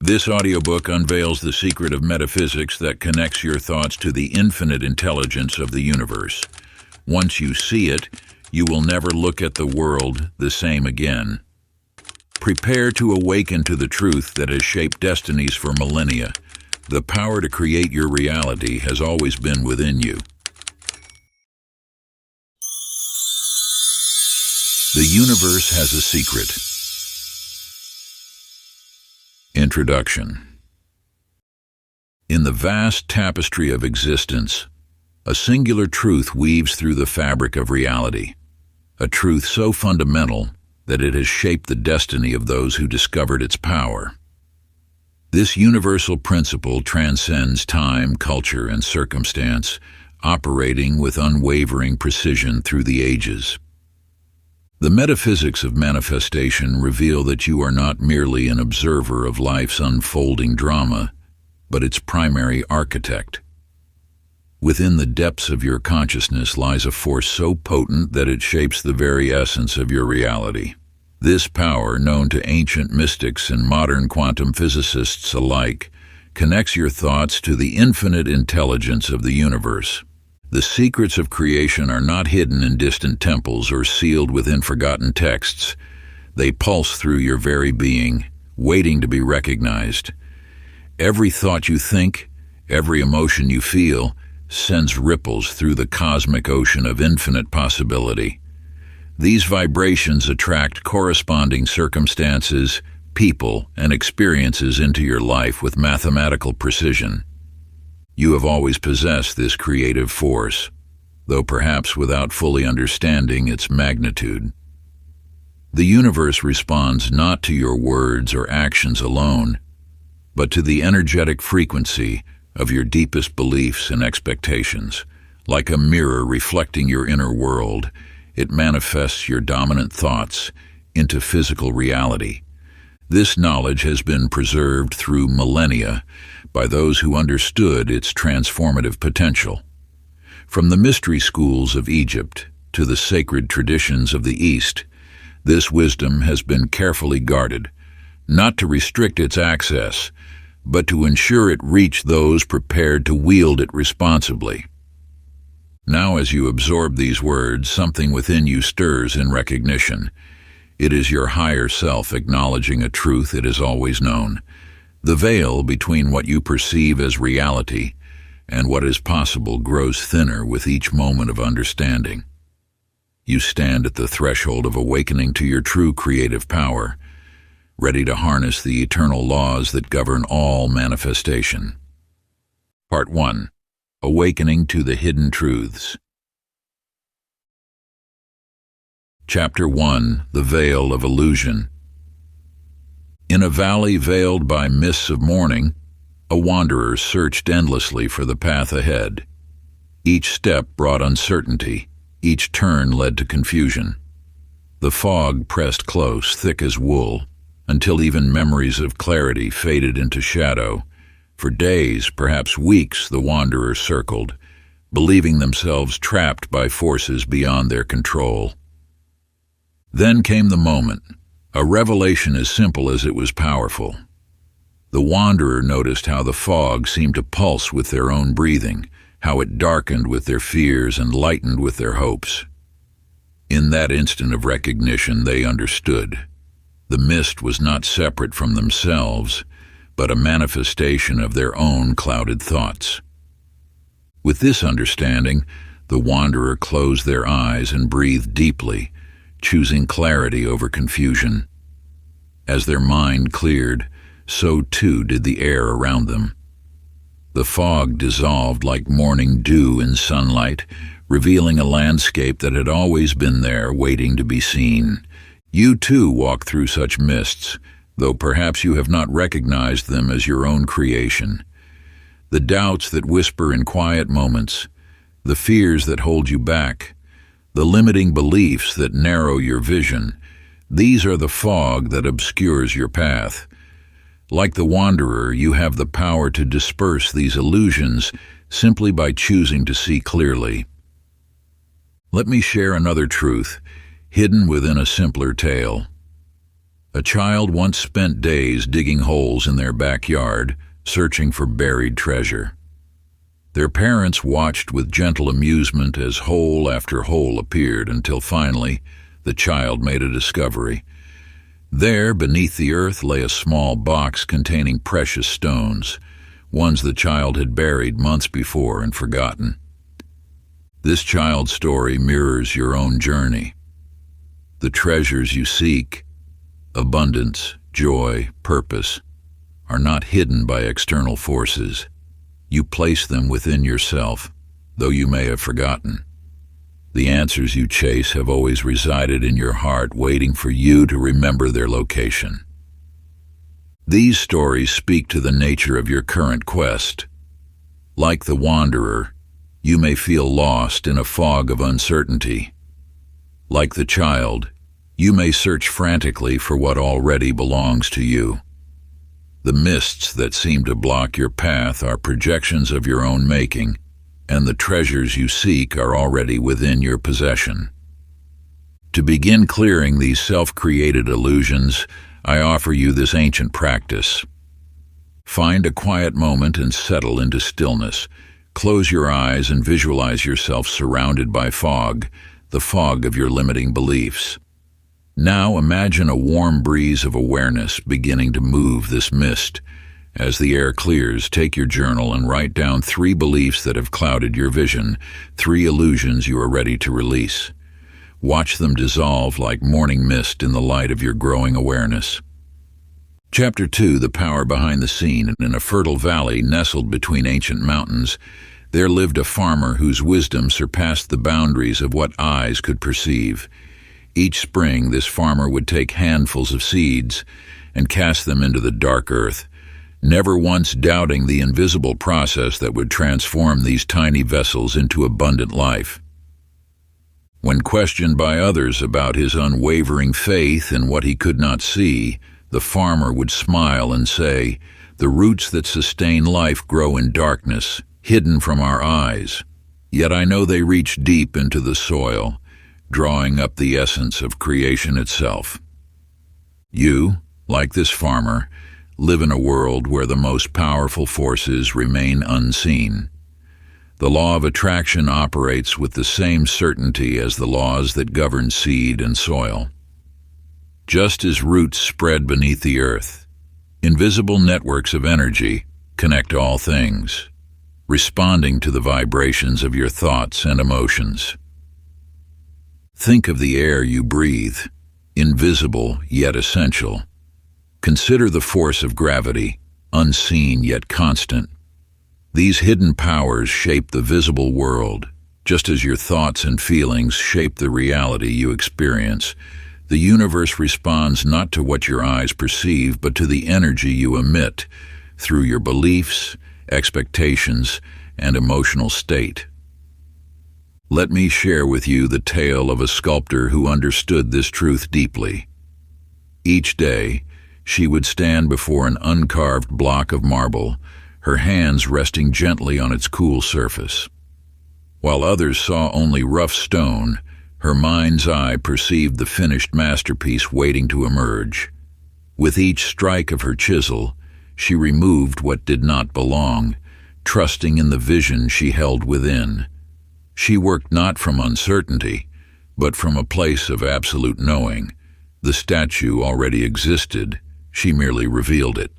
This audiobook unveils the secret of metaphysics that connects your thoughts to the infinite intelligence of the universe. Once you see it, you will never look at the world the same again. Prepare to awaken to the truth that has shaped destinies for millennia. The power to create your reality has always been within you. The universe has a secret. Introduction. In the vast tapestry of existence, a singular truth weaves through the fabric of reality, a truth so fundamental that it has shaped the destiny of those who discovered its power. This universal principle transcends time, culture, and circumstance, operating with unwavering precision through the ages. The metaphysics of manifestation reveal that you are not merely an observer of life's unfolding drama, but its primary architect. Within the depths of your consciousness lies a force so potent that it shapes the very essence of your reality. This power, known to ancient mystics and modern quantum physicists alike, connects your thoughts to the infinite intelligence of the universe. The secrets of creation are not hidden in distant temples or sealed within forgotten texts. They pulse through your very being, waiting to be recognized. Every thought you think, every emotion you feel, sends ripples through the cosmic ocean of infinite possibility. These vibrations attract corresponding circumstances, people, and experiences into your life with mathematical precision. You have always possessed this creative force, though perhaps without fully understanding its magnitude. The universe responds not to your words or actions alone, but to the energetic frequency of your deepest beliefs and expectations. Like a mirror reflecting your inner world, it manifests your dominant thoughts into physical reality. This knowledge has been preserved through millennia by those who understood its transformative potential. From the mystery schools of Egypt to the sacred traditions of the East, this wisdom has been carefully guarded, not to restrict its access, but to ensure it reached those prepared to wield it responsibly. Now, as you absorb these words, something within you stirs in recognition. It is your higher self acknowledging a truth it has always known. The veil between what you perceive as reality and what is possible grows thinner with each moment of understanding. You stand at the threshold of awakening to your true creative power, ready to harness the eternal laws that govern all manifestation. Part 1. Awakening to the Hidden Truths. Chapter 1. The Veil of Illusion. In a valley veiled by mists of morning, a wanderer searched endlessly for the path ahead. Each step brought uncertainty, each turn led to confusion. The fog pressed close, thick as wool, until even memories of clarity faded into shadow. For days, perhaps weeks, the wanderer circled, believing themselves trapped by forces beyond their control. Then came the moment, a revelation as simple as it was powerful. The wanderer noticed how the fog seemed to pulse with their own breathing, how it darkened with their fears and lightened with their hopes. In that instant of recognition, they understood. The mist was not separate from themselves, but a manifestation of their own clouded thoughts. With this understanding, the wanderer closed their eyes and breathed deeply, choosing clarity over confusion. As their mind cleared, so too did the air around them. The fog dissolved like morning dew in sunlight, revealing a landscape that had always been there, waiting to be seen. You too walk through such mists, though perhaps you have not recognized them as your own creation. The doubts that whisper in quiet moments, the fears that hold you back, the limiting beliefs that narrow your vision, these are the fog that obscures your path. Like the wanderer, you have the power to disperse these illusions simply by choosing to see clearly. Let me share another truth, hidden within a simpler tale. A child once spent days digging holes in their backyard, searching for buried treasure. Their parents watched with gentle amusement as hole after hole appeared until finally the child made a discovery. There, beneath the earth, lay a small box containing precious stones, ones the child had buried months before and forgotten. This child's story mirrors your own journey. The treasures you seek, abundance, joy, purpose, are not hidden by external forces. You place them within yourself, though you may have forgotten. The answers you chase have always resided in your heart, waiting for you to remember their location. These stories speak to the nature of your current quest. Like the wanderer, you may feel lost in a fog of uncertainty. Like the child, you may search frantically for what already belongs to you. The mists that seem to block your path are projections of your own making, and the treasures you seek are already within your possession. To begin clearing these self-created illusions, I offer you this ancient practice. Find a quiet moment and settle into stillness. Close your eyes and visualize yourself surrounded by fog, the fog of your limiting beliefs. Now imagine a warm breeze of awareness beginning to move this mist. As the air clears, take your journal and write down 3 beliefs that have clouded your vision, 3 illusions you are ready to release. Watch them dissolve like morning mist in the light of your growing awareness. Chapter 2, The Power Behind the Scene. In a fertile valley nestled between ancient mountains, there lived a farmer whose wisdom surpassed the boundaries of what eyes could perceive. Each spring, this farmer would take handfuls of seeds and cast them into the dark earth, never once doubting the invisible process that would transform these tiny vessels into abundant life. When questioned by others about his unwavering faith in what he could not see, the farmer would smile and say, "The roots that sustain life grow in darkness, hidden from our eyes. Yet I know they reach deep into the soil, drawing up the essence of creation itself." You, like this farmer, live in a world where the most powerful forces remain unseen. The law of attraction operates with the same certainty as the laws that govern seed and soil. Just as roots spread beneath the earth, invisible networks of energy connect all things, responding to the vibrations of your thoughts and emotions. Think of the air you breathe, invisible yet essential. Consider the force of gravity, unseen yet constant. These hidden powers shape the visible world, just as your thoughts and feelings shape the reality you experience. The universe responds not to what your eyes perceive, but to the energy you emit through your beliefs, expectations, and emotional state. Let me share with you the tale of a sculptor who understood this truth deeply. Each day, she would stand before an uncarved block of marble, her hands resting gently on its cool surface. While others saw only rough stone, her mind's eye perceived the finished masterpiece waiting to emerge. With each strike of her chisel, she removed what did not belong, trusting in the vision she held within. She worked not from uncertainty, but from a place of absolute knowing. The statue already existed, she merely revealed it.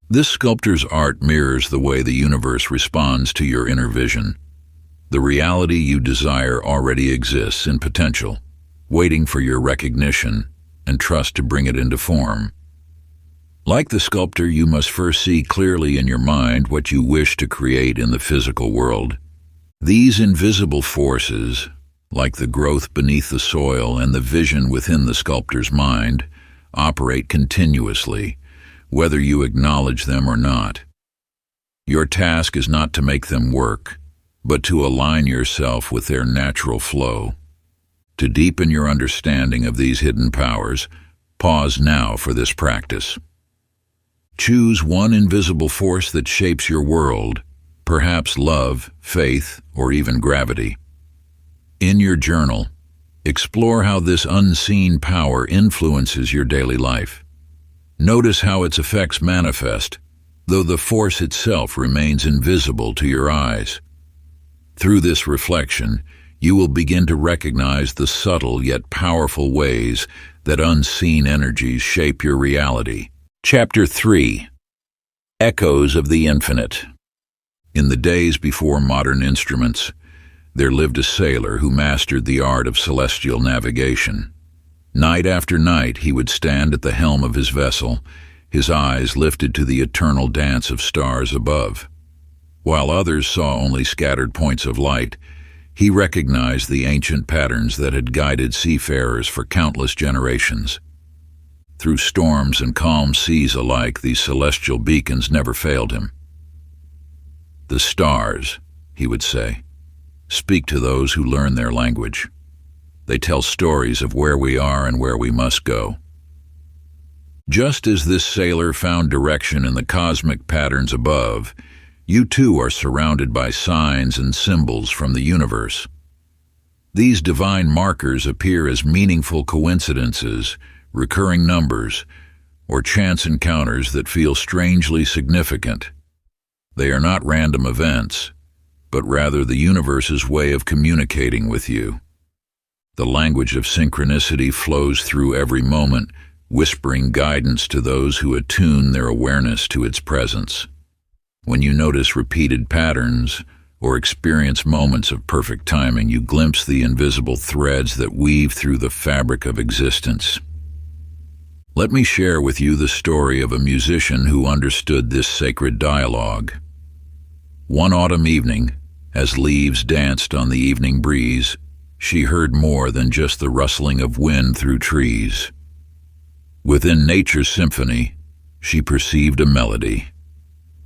This sculptor's art mirrors the way the universe responds to your inner vision. The reality you desire already exists in potential, waiting for your recognition and trust to bring it into form. Like the sculptor, you must first see clearly in your mind what you wish to create in the physical world. These invisible forces, like the growth beneath the soil and the vision within the sculptor's mind, operate continuously, whether you acknowledge them or not. Your task is not to make them work, but to align yourself with their natural flow. To deepen your understanding of these hidden powers, pause now for this practice. Choose one invisible force that shapes your world, perhaps love, faith, or even gravity. In your journal, Explore how this unseen power influences your daily life. Notice how its effects manifest, though the force itself remains invisible to your eyes. Through this reflection, you will begin to recognize the subtle yet powerful ways that unseen energies shape your reality. Chapter 3. Echoes of the Infinite. In the days before modern instruments, there lived a sailor who mastered the art of celestial navigation. Night after night he would stand at the helm of his vessel, his eyes lifted to the eternal dance of stars above. While others saw only scattered points of light, he recognized the ancient patterns that had guided seafarers for countless generations. Through storms and calm seas alike, these celestial beacons never failed him. "The stars," he would say, "speak to those who learn their language. They tell stories of where we are and where we must go." Just as this sailor found direction in the cosmic patterns above, you too are surrounded by signs and symbols from the universe. These divine markers appear as meaningful coincidences, recurring numbers, or chance encounters that feel strangely significant. They are not random events, but rather the universe's way of communicating with you. The language of synchronicity flows through every moment, whispering guidance to those who attune their awareness to its presence. When you notice repeated patterns or experience moments of perfect timing, you glimpse the invisible threads that weave through the fabric of existence. Let me share with you the story of a musician who understood this sacred dialogue. One autumn evening, as leaves danced on the evening breeze, she heard more than just the rustling of wind through trees. Within nature's symphony, she perceived a melody,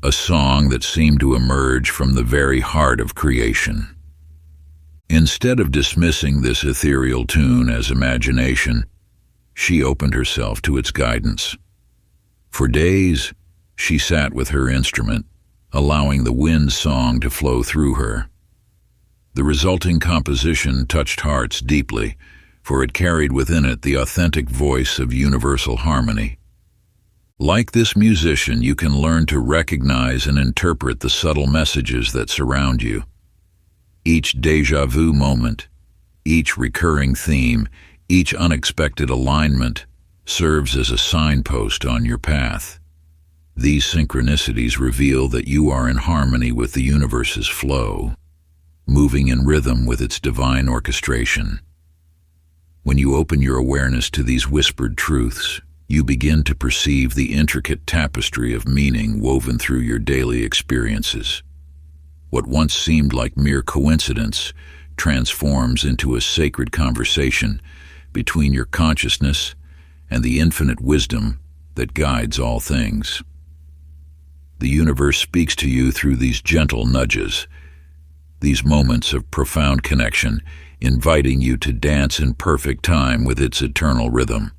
a song that seemed to emerge from the very heart of creation. Instead of dismissing this ethereal tune as imagination, she opened herself to its guidance. For days, she sat with her instrument, allowing the wind song to flow through her. The resulting composition touched hearts deeply, for it carried within it the authentic voice of universal harmony. Like this musician, you can learn to recognize and interpret the subtle messages that surround you. Each déjà vu moment, each recurring theme, each unexpected alignment serves as a signpost on your path. These synchronicities reveal that you are in harmony with the universe's flow, moving in rhythm with its divine orchestration. When you open your awareness to these whispered truths, you begin to perceive the intricate tapestry of meaning woven through your daily experiences. What once seemed like mere coincidence transforms into a sacred conversation between your consciousness and the infinite wisdom that guides all things. The universe speaks to you through these gentle nudges, these moments of profound connection, inviting you to dance in perfect time with its eternal rhythm.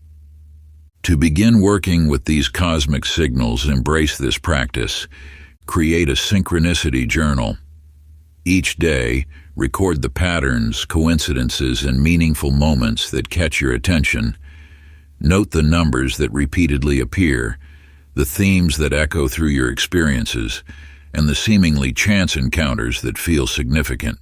To begin working with these cosmic signals, embrace this practice. Create a synchronicity journal. Each day, record the patterns, coincidences, and meaningful moments that catch your attention. Note the numbers that repeatedly appear, the themes that echo through your experiences, and the seemingly chance encounters that feel significant.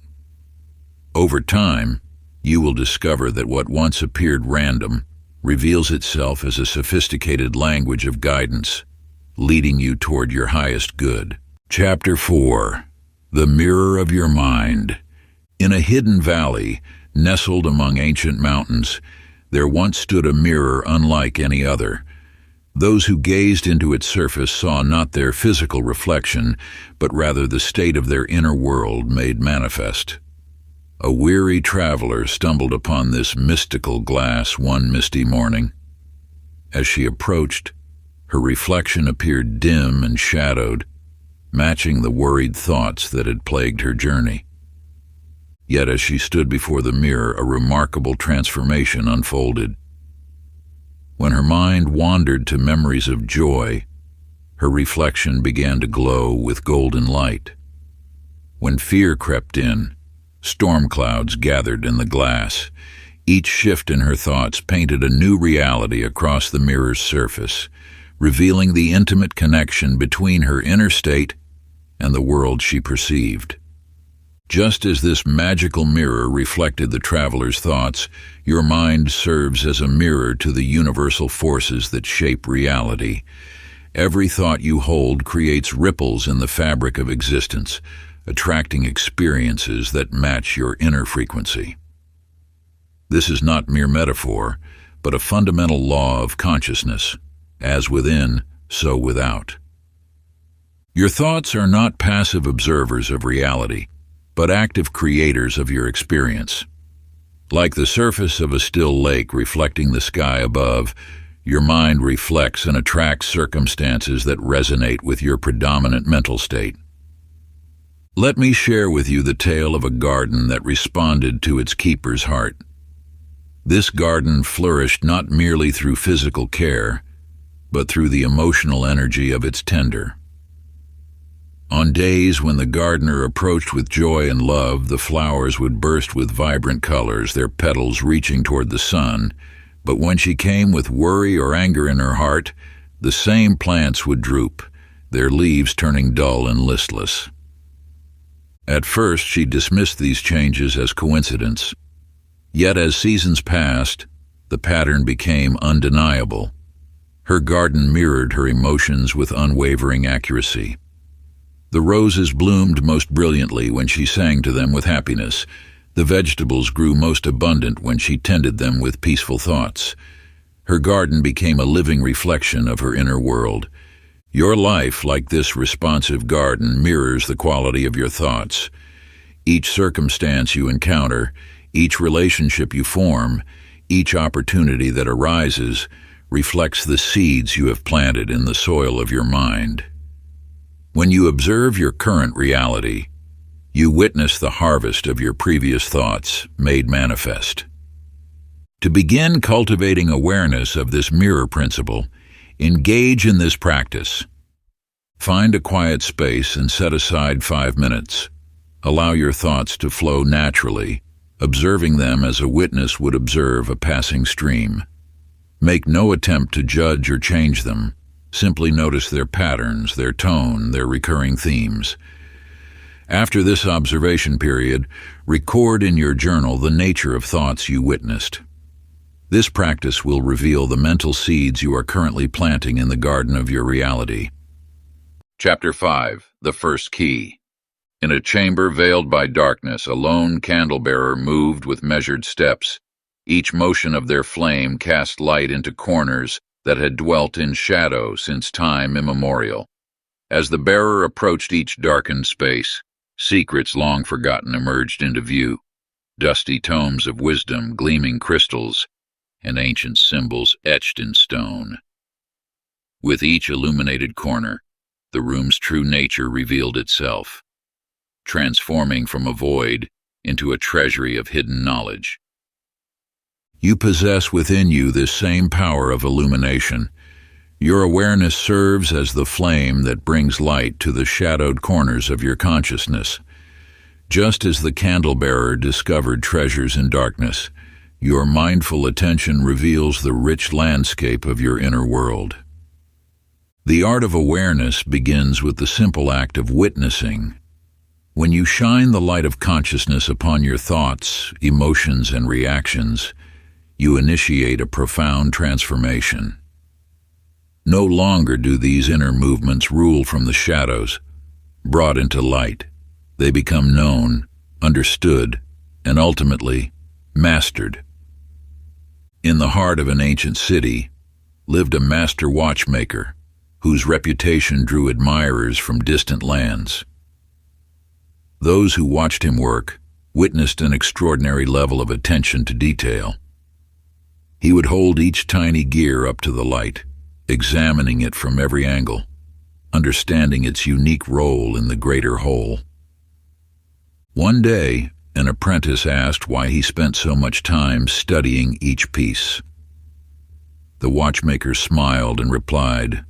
Over time, you will discover that what once appeared random reveals itself as a sophisticated language of guidance, leading you toward your highest good. Chapter 4. The Mirror of Your Mind. In a hidden valley, nestled among ancient mountains, there once stood a mirror unlike any other. Those who gazed into its surface saw not their physical reflection, but rather the state of their inner world made manifest. A weary traveler stumbled upon this mystical glass one misty morning. As she approached, her reflection appeared dim and shadowed, matching the worried thoughts that had plagued her journey. Yet as she stood before the mirror, a remarkable transformation unfolded. When her mind wandered to memories of joy, her reflection began to glow with golden light. When fear crept in, storm clouds gathered in the glass, Each shift in her thoughts painted a new reality across the mirror's surface, revealing the intimate connection between her inner state and the world she perceived. Just as this magical mirror reflected the traveler's thoughts, your mind serves as a mirror to the universal forces that shape reality. Every thought you hold creates ripples in the fabric of existence, attracting experiences that match your inner frequency. This is not mere metaphor, but a fundamental law of consciousness. As within, so without. Your thoughts are not passive observers of reality, but active creators of your experience. Like the surface of a still lake reflecting the sky above, your mind reflects and attracts circumstances that resonate with your predominant mental state. Let me share with you the tale of a garden that responded to its keeper's heart. This garden flourished not merely through physical care, but through the emotional energy of its tender. On days when the gardener approached with joy and love, the flowers would burst with vibrant colors, their petals reaching toward the sun. But when she came with worry or anger in her heart, the same plants would droop, their leaves turning dull and listless. At first, she dismissed these changes as coincidence. Yet as seasons passed, the pattern became undeniable. Her garden mirrored her emotions with unwavering accuracy. The roses bloomed most brilliantly when she sang to them with happiness. The vegetables grew most abundant when she tended them with peaceful thoughts. Her garden became a living reflection of her inner world. Your life, like this responsive garden, mirrors the quality of your thoughts. Each circumstance you encounter, each relationship you form, each opportunity that arises, reflects the seeds you have planted in the soil of your mind. When you observe your current reality, you witness the harvest of your previous thoughts made manifest. To begin cultivating awareness of this mirror principle, engage in this practice. Find a quiet space and set aside 5 minutes. Allow your thoughts to flow naturally, observing them as a witness would observe a passing stream. Make no attempt to judge or change them. Simply notice their patterns, their tone, their recurring themes. After this observation period, record in your journal the nature of thoughts you witnessed. This practice will reveal the mental seeds you are currently planting in the garden of your reality. Chapter 5. The First Key. In a chamber veiled by darkness, a lone candle-bearer moved with measured steps. Each motion of their flame cast light into corners that had dwelt in shadow since time immemorial. As the bearer approached each darkened space, secrets long forgotten emerged into view, dusty tomes of wisdom, gleaming crystals, and ancient symbols etched in stone. With each illuminated corner, the room's true nature revealed itself, transforming from a void into a treasury of hidden knowledge. You possess within you this same power of illumination. Your awareness serves as the flame that brings light to the shadowed corners of your consciousness. Just as the candle-bearer discovered treasures in darkness, your mindful attention reveals the rich landscape of your inner world. The art of awareness begins with the simple act of witnessing. When you shine the light of consciousness upon your thoughts, emotions, and reactions, you initiate a profound transformation. No longer do these inner movements rule from the shadows. Brought into light, they become known, understood, and ultimately mastered. In the heart of an ancient city lived a master watchmaker whose reputation drew admirers from distant lands. Those who watched him work witnessed an extraordinary level of attention to detail. He would hold each tiny gear up to the light, examining it from every angle, understanding its unique role in the greater whole. One day, an apprentice asked why he spent so much time studying each piece. The watchmaker smiled and replied,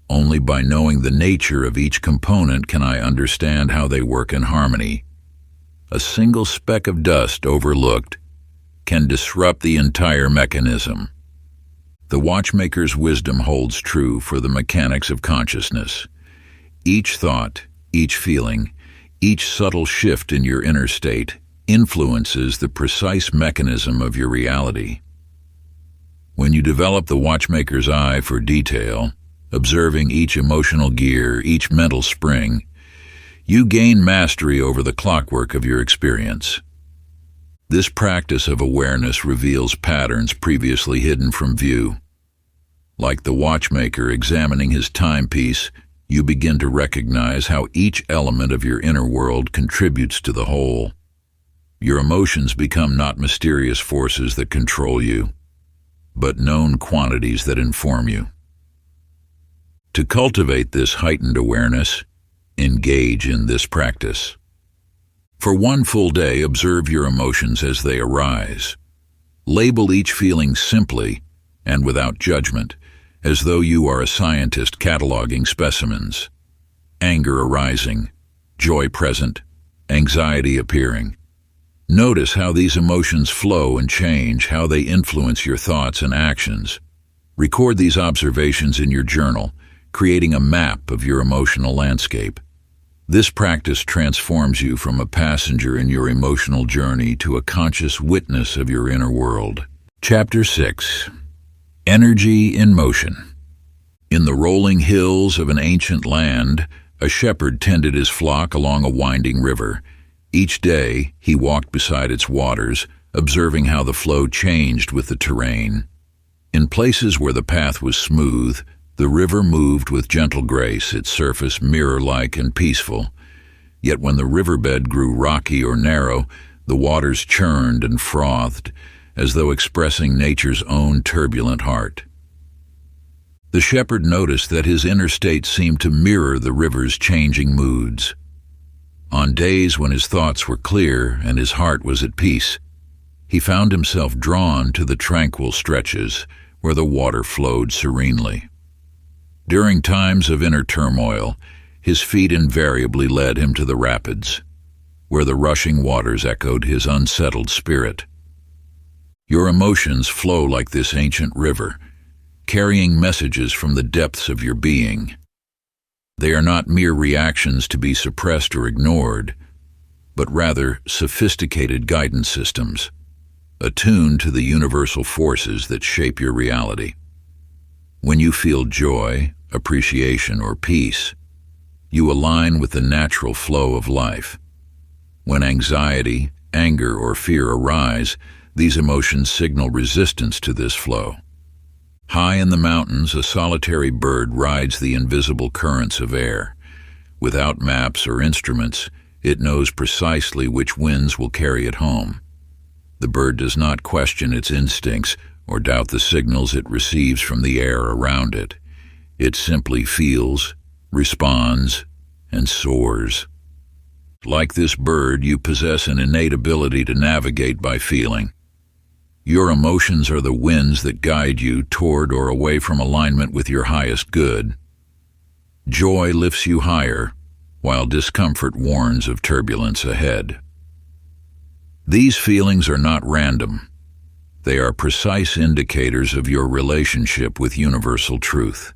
"Only by knowing the nature of each component can I understand how they work in harmony. A single speck of dust overlooked, can disrupt the entire mechanism. The watchmaker's wisdom holds true for the mechanics of consciousness. Each thought, each feeling, each subtle shift in your inner state influences the precise mechanism of your reality. When you develop the watchmaker's eye for detail, observing each emotional gear, each mental spring, you gain mastery over the clockwork of your experience. This practice of awareness reveals patterns previously hidden from view. Like the watchmaker examining his timepiece, you begin to recognize how each element of your inner world contributes to the whole. Your emotions become not mysterious forces that control you, but known quantities that inform you. To cultivate this heightened awareness, engage in this practice. For one full day, observe your emotions as they arise. Label each feeling simply and without judgment, as though you are a scientist cataloging specimens. Anger arising, joy present, anxiety appearing. Notice how these emotions flow and change, how they influence your thoughts and actions. Record these observations in your journal, creating a map of your emotional landscape. This practice transforms you from a passenger in your emotional journey to a conscious witness of your inner world. Chapter 6. Energy in Motion. In the rolling hills of an ancient land, a shepherd tended his flock along a winding river. Each day, he walked beside its waters, observing how the flow changed with the terrain. In places where the path was smooth, the river moved with gentle grace, its surface mirror-like and peaceful. Yet when the riverbed grew rocky or narrow, the waters churned and frothed, as though expressing nature's own turbulent heart. The shepherd noticed that his inner state seemed to mirror the river's changing moods. On days when his thoughts were clear and his heart was at peace, he found himself drawn to the tranquil stretches where the water flowed serenely. During times of inner turmoil, his feet invariably led him to the rapids, where the rushing waters echoed his unsettled spirit. Your emotions flow like this ancient river, carrying messages from the depths of your being. They are not mere reactions to be suppressed or ignored, but rather sophisticated guidance systems, attuned to the universal forces that shape your reality. When you feel joy, appreciation, or peace, you align with the natural flow of life. When anxiety, anger, or fear arise, these emotions signal resistance to this flow. High in the mountains, a solitary bird rides the invisible currents of air. Without maps or instruments, it knows precisely which winds will carry it home. The bird does not question its instincts or doubt the signals it receives from the air around it. It simply feels, responds, and soars. Like this bird, you possess an innate ability to navigate by feeling. Your emotions are the winds that guide you toward or away from alignment with your highest good. Joy lifts you higher, while discomfort warns of turbulence ahead. These feelings are not random. They are precise indicators of your relationship with universal truth.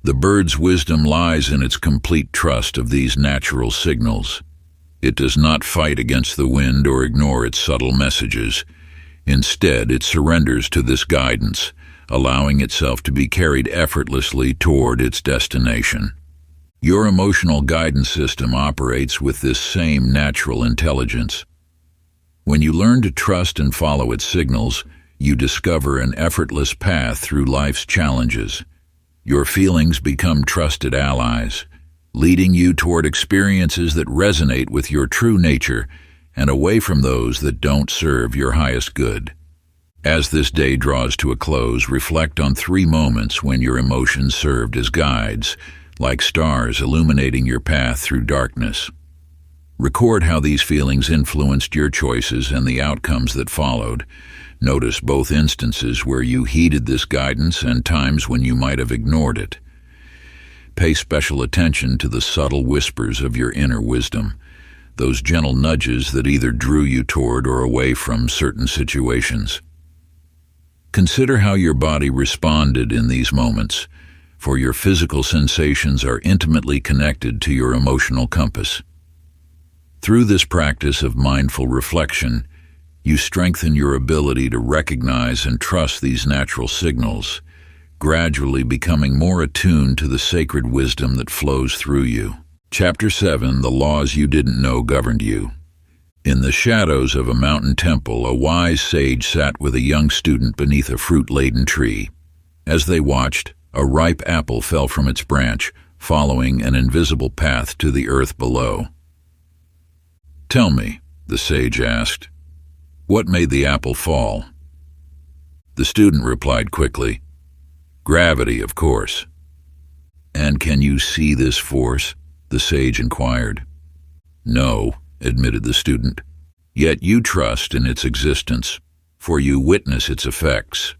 The bird's wisdom lies in its complete trust of these natural signals. It does not fight against the wind or ignore its subtle messages. Instead, it surrenders to this guidance, allowing itself to be carried effortlessly toward its destination. Your emotional guidance system operates with this same natural intelligence. When you learn to trust and follow its signals, you discover an effortless path through life's challenges. Your feelings become trusted allies, leading you toward experiences that resonate with your true nature and away from those that don't serve your highest good. As this day draws to a close, reflect on 3 moments when your emotions served as guides, like stars illuminating your path through darkness. Record how these feelings influenced your choices and the outcomes that followed. Notice both instances where you heeded this guidance and times when you might have ignored it. Pay special attention to the subtle whispers of your inner wisdom. those gentle nudges that either drew you toward or away from certain situations. Consider how your body responded in these moments, for your physical sensations are intimately connected to your emotional compass. Through this practice of mindful reflection, you strengthen your ability to recognize and trust these natural signals, gradually becoming more attuned to the sacred wisdom that flows through you. Chapter 7: The Laws You Didn't Know Governed You. In the shadows of a mountain temple, a wise sage sat with a young student beneath a fruit-laden tree. As they watched, a ripe apple fell from its branch, following an invisible path to the earth below. "Tell me," the sage asked, "what made the apple fall?" The student replied quickly, "Gravity, of course." "And can you see this force?" the sage inquired. "No," admitted the student, "yet you trust in its existence, for you witness its effects.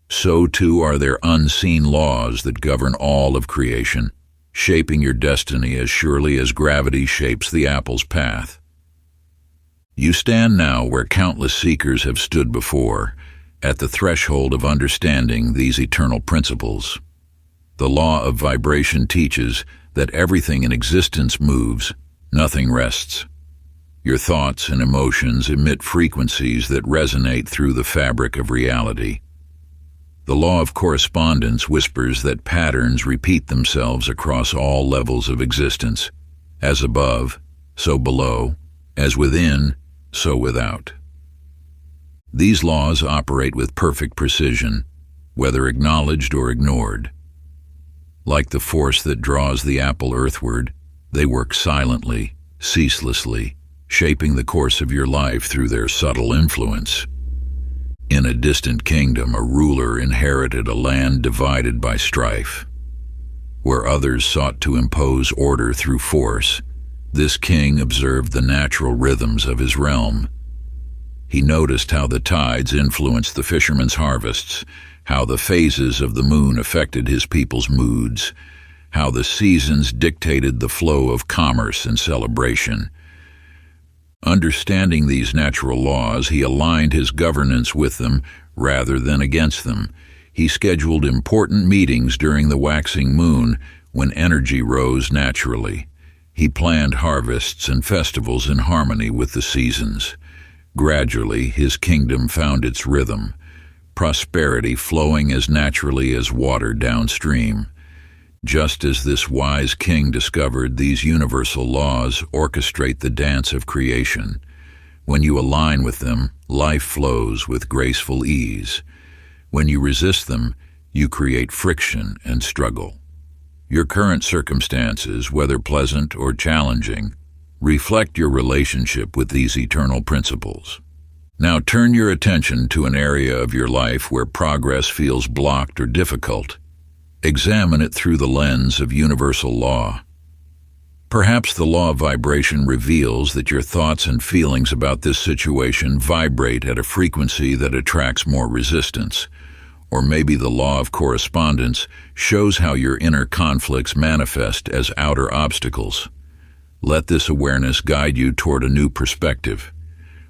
So too are there unseen laws that govern all of creation, shaping your destiny as surely as gravity shapes the apple's path. You stand now where countless seekers have stood before, at the threshold of understanding these eternal principles. The law of vibration teaches that everything in existence moves, nothing rests. Your thoughts and emotions emit frequencies that resonate through the fabric of reality. The law of correspondence whispers that patterns repeat themselves across all levels of existence, as above, so below, as within, so without. These laws operate with perfect precision, whether acknowledged or ignored. Like the force that draws the apple earthward, they work silently, ceaselessly, shaping the course of your life through their subtle influence. In a distant kingdom, a ruler inherited a land divided by strife. Where others sought to impose order through force, this king observed the natural rhythms of his realm. He noticed how the tides influenced the fishermen's harvests, how the phases of the moon affected his people's moods, how the seasons dictated the flow of commerce and celebration. Understanding these natural laws, he aligned his governance with them rather than against them. He scheduled important meetings during the waxing moon when energy rose naturally. He planned harvests and festivals in harmony with the seasons. Gradually, his kingdom found its rhythm, prosperity flowing as naturally as water downstream. Just as this wise king discovered, these universal laws orchestrate the dance of creation. When you align with them, life flows with graceful ease. When you resist them, you create friction and struggle. Your current circumstances, whether pleasant or challenging, reflect your relationship with these eternal principles. Now turn your attention to an area of your life where progress feels blocked or difficult. Examine it through the lens of universal law. Perhaps the law of vibration reveals that your thoughts and feelings about this situation vibrate at a frequency that attracts more resistance. Or maybe the law of correspondence shows how your inner conflicts manifest as outer obstacles. Let this awareness guide you toward a new perspective,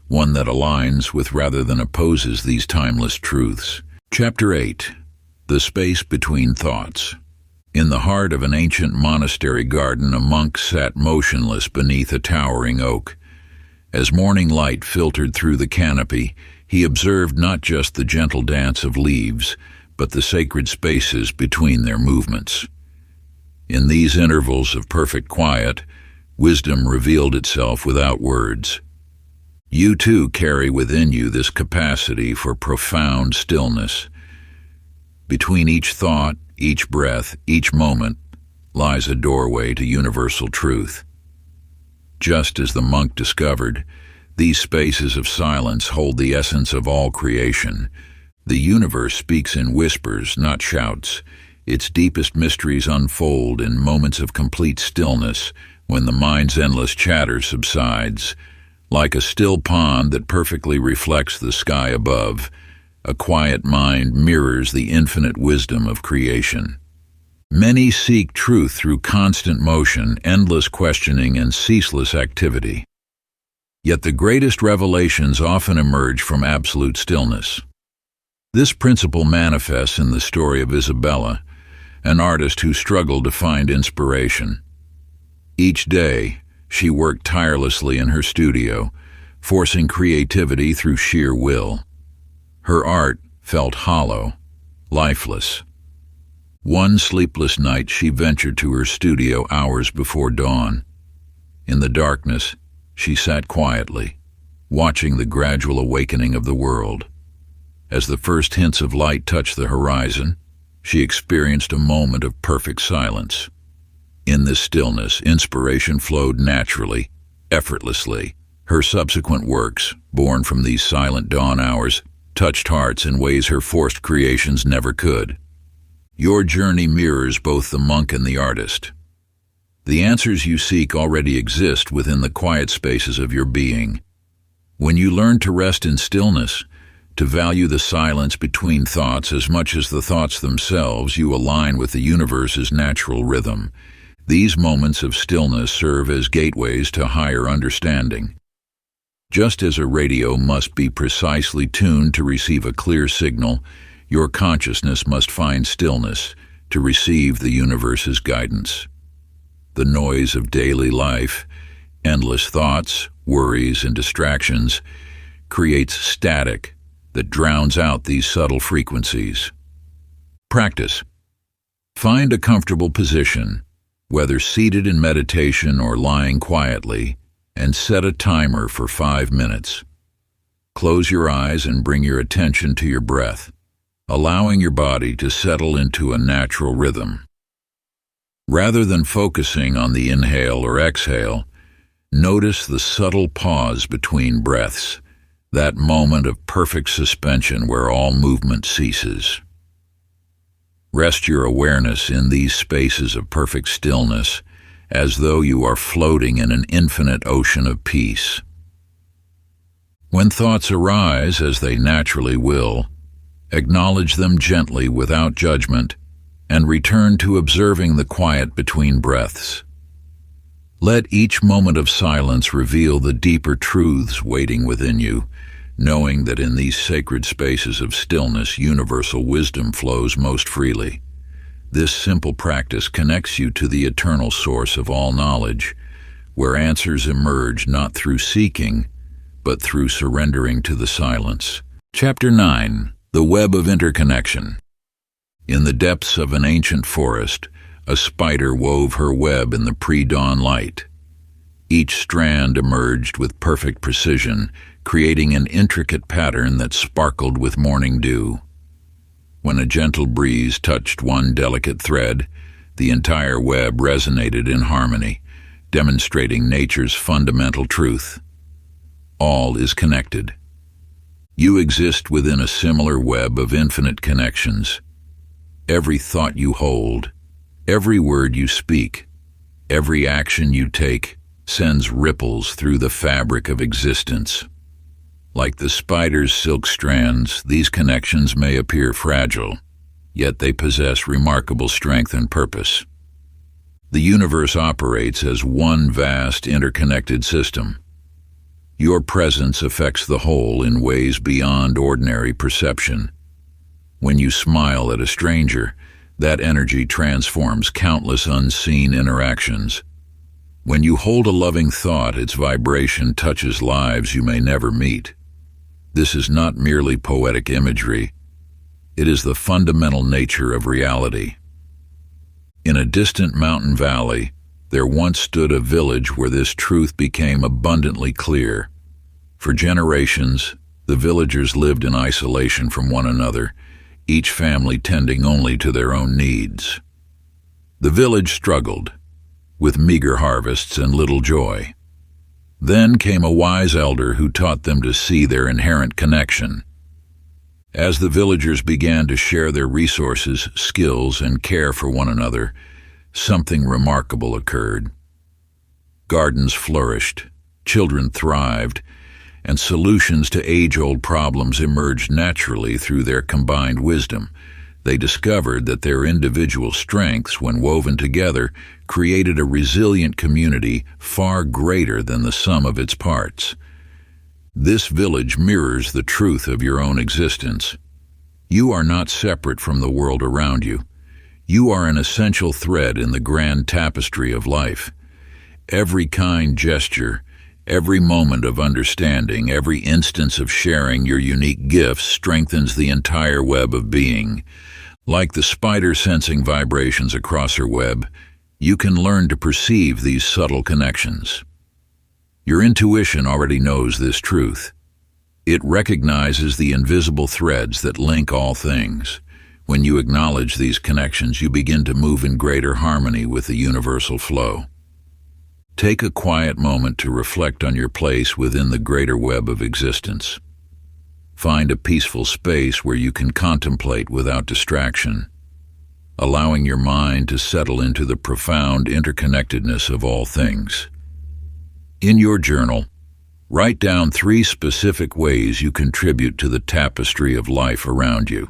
one that aligns with rather than opposes these timeless truths. Chapter 8: The Space Between Thoughts. In the heart of an ancient monastery garden, a monk sat motionless beneath a towering oak. As morning light filtered through the canopy, he observed not just the gentle dance of leaves, but the sacred spaces between their movements. In these intervals of perfect quiet, wisdom revealed itself without words. You too carry within you this capacity for profound stillness. Between each thought, each breath, each moment, lies a doorway to universal truth. Just as the monk discovered, these spaces of silence hold the essence of all creation. The universe speaks in whispers, not shouts. Its deepest mysteries unfold in moments of complete stillness, when the mind's endless chatter subsides. Like a still pond that perfectly reflects the sky above, a quiet mind mirrors the infinite wisdom of creation. Many seek truth through constant motion, endless questioning, and ceaseless activity. Yet the greatest revelations often emerge from absolute stillness. This principle manifests in the story of Isabella, an artist who struggled to find inspiration. Each day, she worked tirelessly in her studio, forcing creativity through sheer will. Her art felt hollow, lifeless. One sleepless night, she ventured to her studio hours before dawn. In the darkness, she sat quietly, watching the gradual awakening of the world. As the first hints of light touched the horizon, she experienced a moment of perfect silence. In this stillness, inspiration flowed naturally, effortlessly. Her subsequent works, born from these silent dawn hours, touched hearts in ways her forced creations never could. Your journey mirrors both the monk and the artist. The answers you seek already exist within the quiet spaces of your being. When you learn to rest in stillness, to value the silence between thoughts as much as the thoughts themselves, you align with the universe's natural rhythm. These moments of stillness serve as gateways to higher understanding. Just as a radio must be precisely tuned to receive a clear signal, your consciousness must find stillness to receive the universe's guidance. The noise of daily life, endless thoughts, worries, and distractions, creates static that drowns out these subtle frequencies. Practice. Find a comfortable position, whether seated in meditation or lying quietly, and set a timer for 5 minutes. Close your eyes and bring your attention to your breath, allowing your body to settle into a natural rhythm. Rather than focusing on the inhale or exhale, notice the subtle pause between breaths, that moment of perfect suspension where all movement ceases. Rest your awareness in these spaces of perfect stillness, as though you are floating in an infinite ocean of peace. When thoughts arise, as they naturally will, acknowledge them gently without judgment, and return to observing the quiet between breaths. Let each moment of silence reveal the deeper truths waiting within you, knowing that in these sacred spaces of stillness, universal wisdom flows most freely. This simple practice connects you to the eternal source of all knowledge, where answers emerge not through seeking, but through surrendering to the silence. Chapter 9. The Web of Interconnection. In the depths of an ancient forest, a spider wove her web in the pre-dawn light. Each strand emerged with perfect precision, creating an intricate pattern that sparkled with morning dew. When a gentle breeze touched one delicate thread, the entire web resonated in harmony, demonstrating nature's fundamental truth. All is connected. You exist within a similar web of infinite connections. Every thought you hold, every word you speak, every action you take sends ripples through the fabric of existence. Like the spider's silk strands, these connections may appear fragile, yet they possess remarkable strength and purpose. The universe operates as one vast interconnected system. Your presence affects the whole in ways beyond ordinary perception. When you smile at a stranger, that energy transforms countless unseen interactions. When you hold a loving thought, its vibration touches lives you may never meet. This is not merely poetic imagery. It is the fundamental nature of reality. In a distant mountain valley, there once stood a village where this truth became abundantly clear. For generations, the villagers lived in isolation from one another, each family tending only to their own needs. The village struggled, with meager harvests and little joy. Then came a wise elder who taught them to see their inherent connection. As the villagers began to share their resources, skills, and care for one another, something remarkable occurred. Gardens flourished, children thrived, and solutions to age-old problems emerged naturally through their combined wisdom. They discovered that their individual strengths, when woven together, created a resilient community far greater than the sum of its parts. This village mirrors the truth of your own existence. You are not separate from the world around you. You are an essential thread in the grand tapestry of life. Every kind gesture, every moment of understanding, every instance of sharing your unique gifts strengthens the entire web of being. Like the spider sensing vibrations across her web, you can learn to perceive these subtle connections. Your intuition already knows this truth. It recognizes the invisible threads that link all things. When you acknowledge these connections, you begin to move in greater harmony with the universal flow. Take a quiet moment to reflect on your place within the greater web of existence. Find a peaceful space where you can contemplate without distraction, allowing your mind to settle into the profound interconnectedness of all things. In your journal, write down 3 specific ways you contribute to the tapestry of life around you.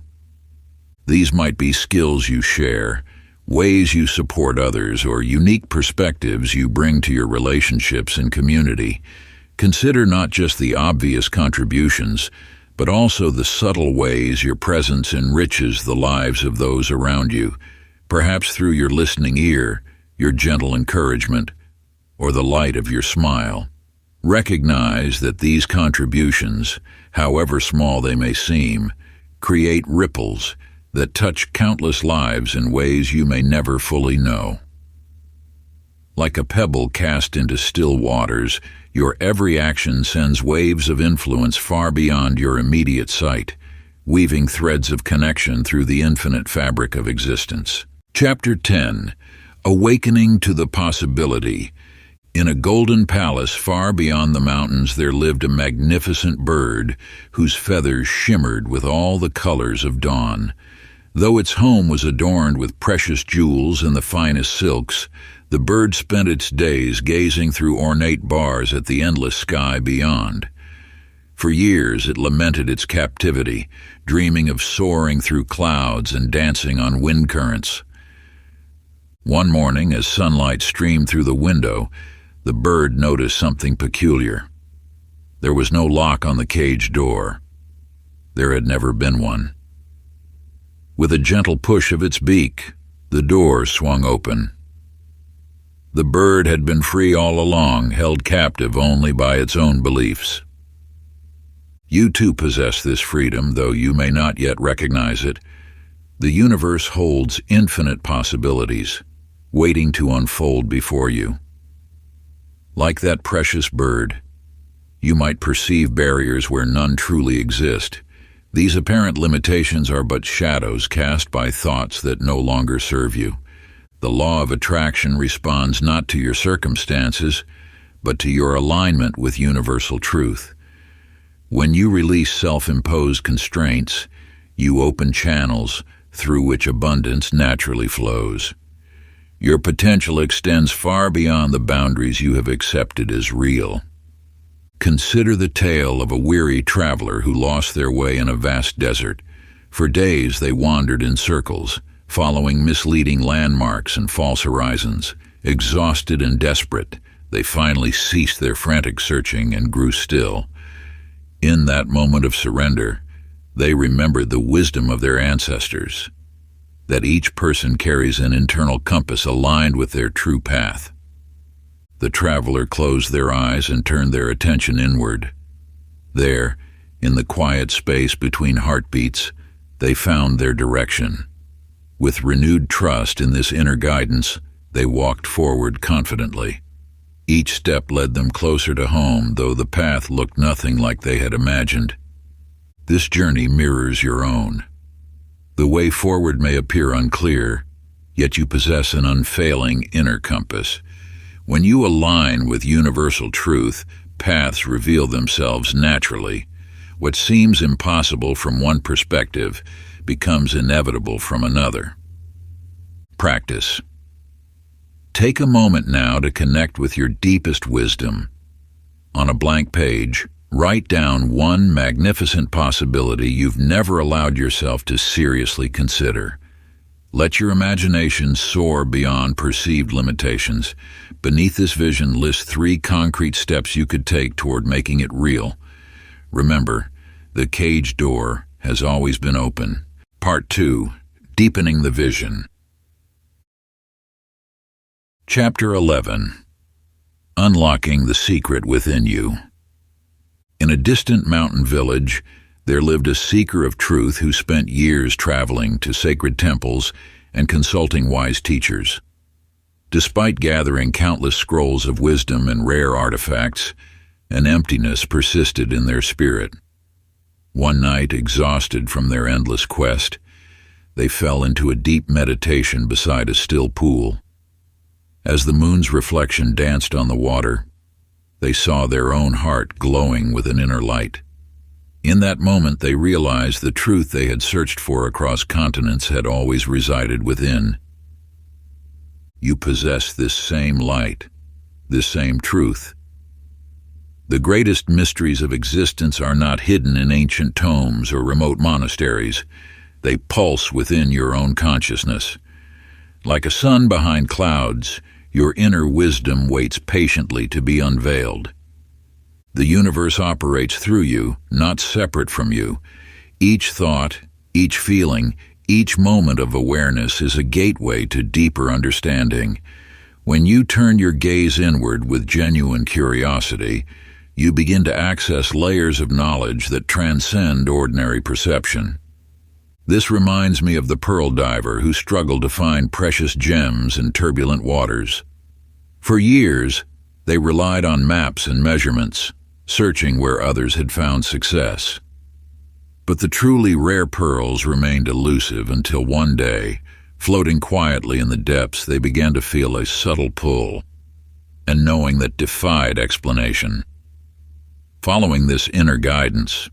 These might be skills you share, ways you support others, or unique perspectives you bring to your relationships and community. Consider not just the obvious contributions, but also the subtle ways your presence enriches the lives of those around you, perhaps through your listening ear, your gentle encouragement, or the light of your smile. Recognize that these contributions, however small they may seem, create ripples that touch countless lives in ways you may never fully know. Like a pebble cast into still waters, your every action sends waves of influence far beyond your immediate sight, weaving threads of connection through the infinite fabric of existence. Chapter 10. Awakening to the Possibility. In a golden palace far beyond the mountains there lived a magnificent bird whose feathers shimmered with all the colors of dawn. Though its home was adorned with precious jewels and the finest silks, the bird spent its days gazing through ornate bars at the endless sky beyond. For years it lamented its captivity, dreaming of soaring through clouds and dancing on wind currents. One morning, as sunlight streamed through the window, the bird noticed something peculiar. There was no lock on the cage door. There had never been one. With a gentle push of its beak, the door swung open. The bird had been free all along, held captive only by its own beliefs. You too possess this freedom, though you may not yet recognize it. The universe holds infinite possibilities, waiting to unfold before you. Like that precious bird, you might perceive barriers where none truly exist. These apparent limitations are but shadows cast by thoughts that no longer serve you. The law of attraction responds not to your circumstances, but to your alignment with universal truth. When you release self-imposed constraints, you open channels through which abundance naturally flows. Your potential extends far beyond the boundaries you have accepted as real. Consider the tale of a weary traveler who lost their way in a vast desert. For days they wandered in circles, following misleading landmarks and false horizons. Exhausted and desperate, they finally ceased their frantic searching and grew still. In that moment of surrender, they remembered the wisdom of their ancestors, that each person carries an internal compass aligned with their true path. The traveler closed their eyes and turned their attention inward. There, in the quiet space between heartbeats, they found their direction. With renewed trust in this inner guidance, they walked forward confidently. Each step led them closer to home, though the path looked nothing like they had imagined. This journey mirrors your own. The way forward may appear unclear, yet you possess an unfailing inner compass. When you align with universal truth, paths reveal themselves naturally. What seems impossible from one perspective becomes inevitable from another. Practice. Take a moment now to connect with your deepest wisdom. On a blank page, write down one magnificent possibility you've never allowed yourself to seriously consider. Let your imagination soar beyond perceived limitations. Beneath this vision, list 3 concrete steps you could take toward making it real. Remember, the cage door has always been open. Part 2. Deepening the Vision. Chapter 11. Unlocking the Secret Within You. In a distant mountain village, there lived a seeker of truth who spent years traveling to sacred temples and consulting wise teachers. Despite gathering countless scrolls of wisdom and rare artifacts, an emptiness persisted in their spirit. One night, exhausted from their endless quest, they fell into a deep meditation beside a still pool. As the moon's reflection danced on the water, they saw their own heart glowing with an inner light. In that moment, they realized the truth they had searched for across continents had always resided within. You possess this same light, this same truth. The greatest mysteries of existence are not hidden in ancient tomes or remote monasteries. They pulse within your own consciousness. Like a sun behind clouds, your inner wisdom waits patiently to be unveiled. The universe operates through you, not separate from you. Each thought, each feeling, each moment of awareness is a gateway to deeper understanding. When you turn your gaze inward with genuine curiosity, you begin to access layers of knowledge that transcend ordinary perception. This reminds me of the pearl diver who struggled to find precious gems in turbulent waters. For years, they relied on maps and measurements, searching where others had found success. But the truly rare pearls remained elusive until one day, floating quietly in the depths, they began to feel a subtle pull, and knowing that defied explanation. Following this inner guidance,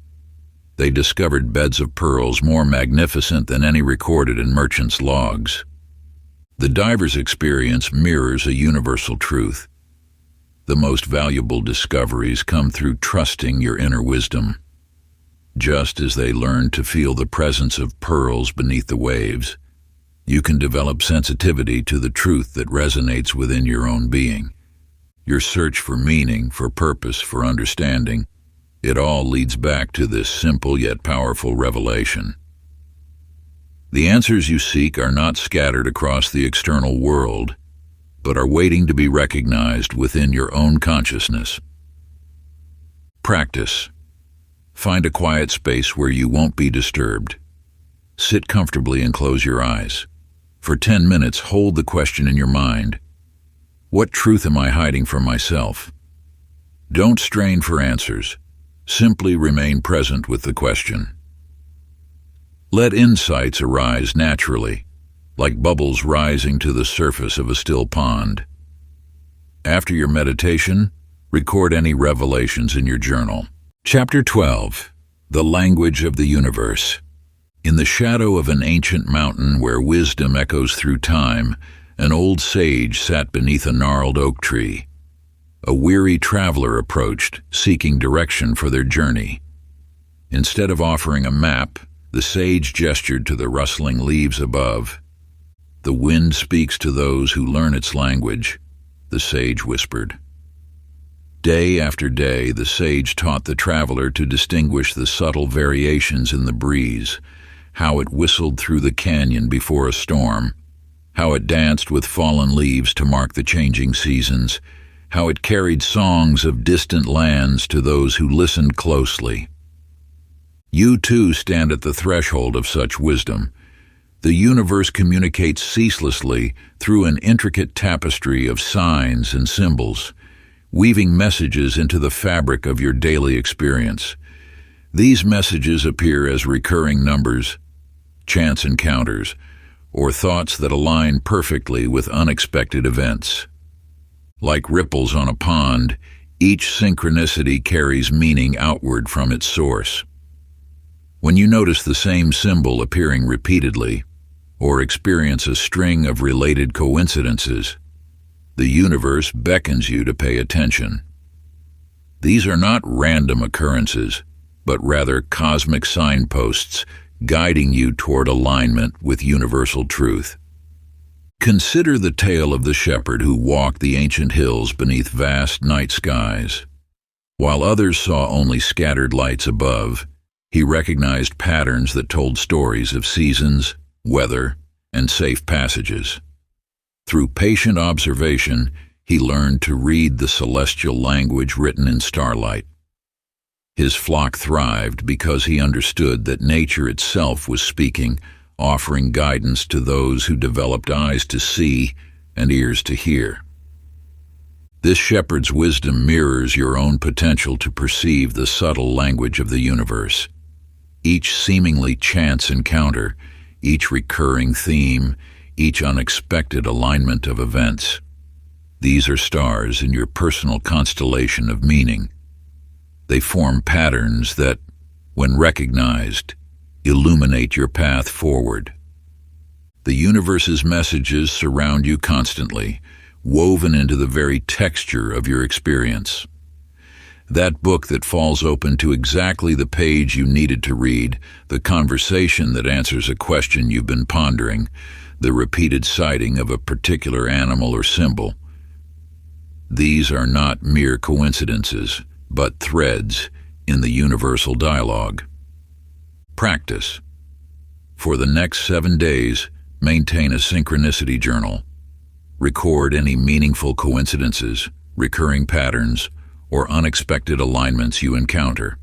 they discovered beds of pearls more magnificent than any recorded in merchants' logs. The diver's experience mirrors a universal truth. The most valuable discoveries come through trusting your inner wisdom. Just as they learned to feel the presence of pearls beneath the waves, you can develop sensitivity to the truth that resonates within your own being. Your search for meaning, for purpose, for understanding, it all leads back to this simple yet powerful revelation. The answers you seek are not scattered across the external world, but are waiting to be recognized within your own consciousness. Practice. Find a quiet space where you won't be disturbed. Sit comfortably and close your eyes. For 10 minutes, hold the question in your mind. What truth am I hiding from myself? Don't strain for answers. Simply remain present with the question. Let insights arise naturally, like bubbles rising to the surface of a still pond. After your meditation, record any revelations in your journal. Chapter 12. The Language of the Universe. In the shadow of an ancient mountain where wisdom echoes through time, an old sage sat beneath a gnarled oak tree. A weary traveler approached, seeking direction for their journey. Instead of offering a map, the sage gestured to the rustling leaves above. "The wind speaks to those who learn its language," the sage whispered. Day after day, the sage taught the traveler to distinguish the subtle variations in the breeze, how it whistled through the canyon before a storm, how it danced with fallen leaves to mark the changing seasons, how it carried songs of distant lands to those who listened closely. You too stand at the threshold of such wisdom. The universe communicates ceaselessly through an intricate tapestry of signs and symbols, weaving messages into the fabric of your daily experience. These messages appear as recurring numbers, chance encounters, or thoughts that align perfectly with unexpected events. Like ripples on a pond, each synchronicity carries meaning outward from its source. When you notice the same symbol appearing repeatedly, or experience a string of related coincidences, the universe beckons you to pay attention. These are not random occurrences, but rather cosmic signposts guiding you toward alignment with universal truth. Consider the tale of the shepherd who walked the ancient hills beneath vast night skies. While others saw only scattered lights above, he recognized patterns that told stories of seasons, weather, and safe passages. Through patient observation, he learned to read the celestial language written in starlight. His flock thrived because he understood that nature itself was speaking, offering guidance to those who developed eyes to see and ears to hear. This shepherd's wisdom mirrors your own potential to perceive the subtle language of the universe. Each seemingly chance encounter, each recurring theme, each unexpected alignment of events. These are stars in your personal constellation of meaning. They form patterns that, when recognized, illuminate your path forward. The universe's messages surround you constantly, woven into the very texture of your experience. That book that falls open to exactly the page you needed to read, the conversation that answers a question you've been pondering, the repeated sighting of a particular animal or symbol. These are not mere coincidences, but threads in the universal dialogue. Practice. For the next 7 days, maintain a synchronicity journal. Record any meaningful coincidences, recurring patterns, or unexpected alignments you encounter.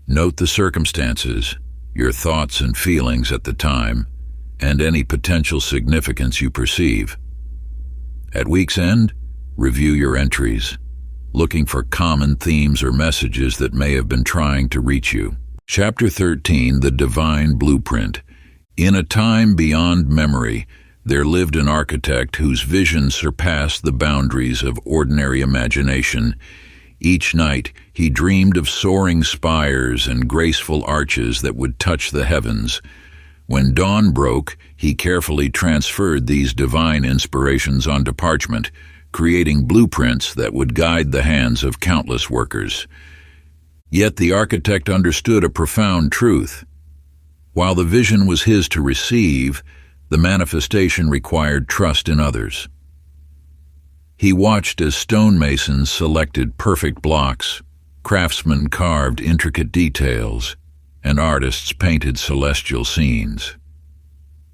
Note the circumstances, your thoughts and feelings at the time, and any potential significance you perceive. At week's end, review your entries, looking for common themes or messages that may have been trying to reach you. Chapter 13, The Divine Blueprint. In a time beyond memory, there lived an architect whose vision surpassed the boundaries of ordinary imagination. Each night, he dreamed of soaring spires and graceful arches that would touch the heavens. When dawn broke, he carefully transferred these divine inspirations onto parchment, creating blueprints that would guide the hands of countless workers. Yet the architect understood a profound truth. While the vision was his to receive, the manifestation required trust in others. He watched as stonemasons selected perfect blocks, craftsmen carved intricate details, and artists painted celestial scenes.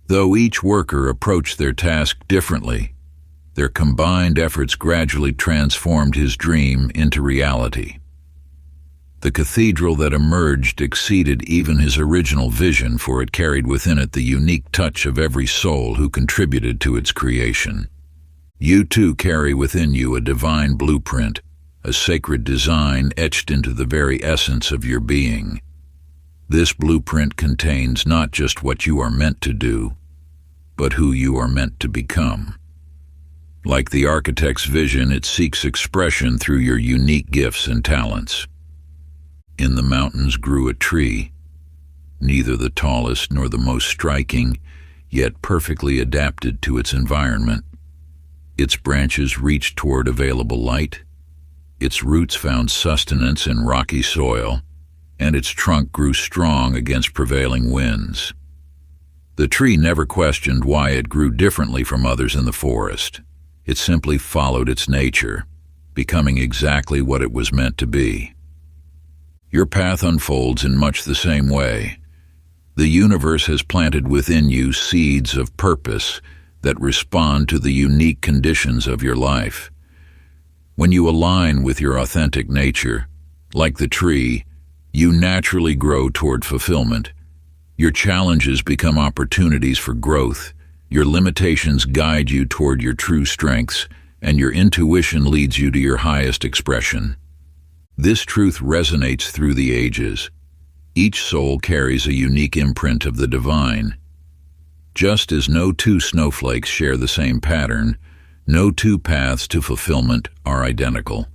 Though each worker approached their task differently, their combined efforts gradually transformed his dream into reality. The cathedral that emerged exceeded even his original vision, for it carried within it the unique touch of every soul who contributed to its creation. You too carry within you a divine blueprint, a sacred design etched into the very essence of your being. This blueprint contains not just what you are meant to do, but who you are meant to become. Like the architect's vision, it seeks expression through your unique gifts and talents. In the mountains grew a tree, neither the tallest nor the most striking, yet perfectly adapted to its environment. Its branches reached toward available light, its roots found sustenance in rocky soil, and its trunk grew strong against prevailing winds. The tree never questioned why it grew differently from others in the forest. It simply followed its nature, becoming exactly what it was meant to be. Your path unfolds in much the same way. The universe has planted within you seeds of purpose that respond to the unique conditions of your life. When you align with your authentic nature, like the tree, you naturally grow toward fulfillment. Your challenges become opportunities for growth, your limitations guide you toward your true strengths, and your intuition leads you to your highest expression. This truth resonates through the ages. Each soul carries a unique imprint of the divine. Just as no two snowflakes share the same pattern, no two paths to fulfillment are identical.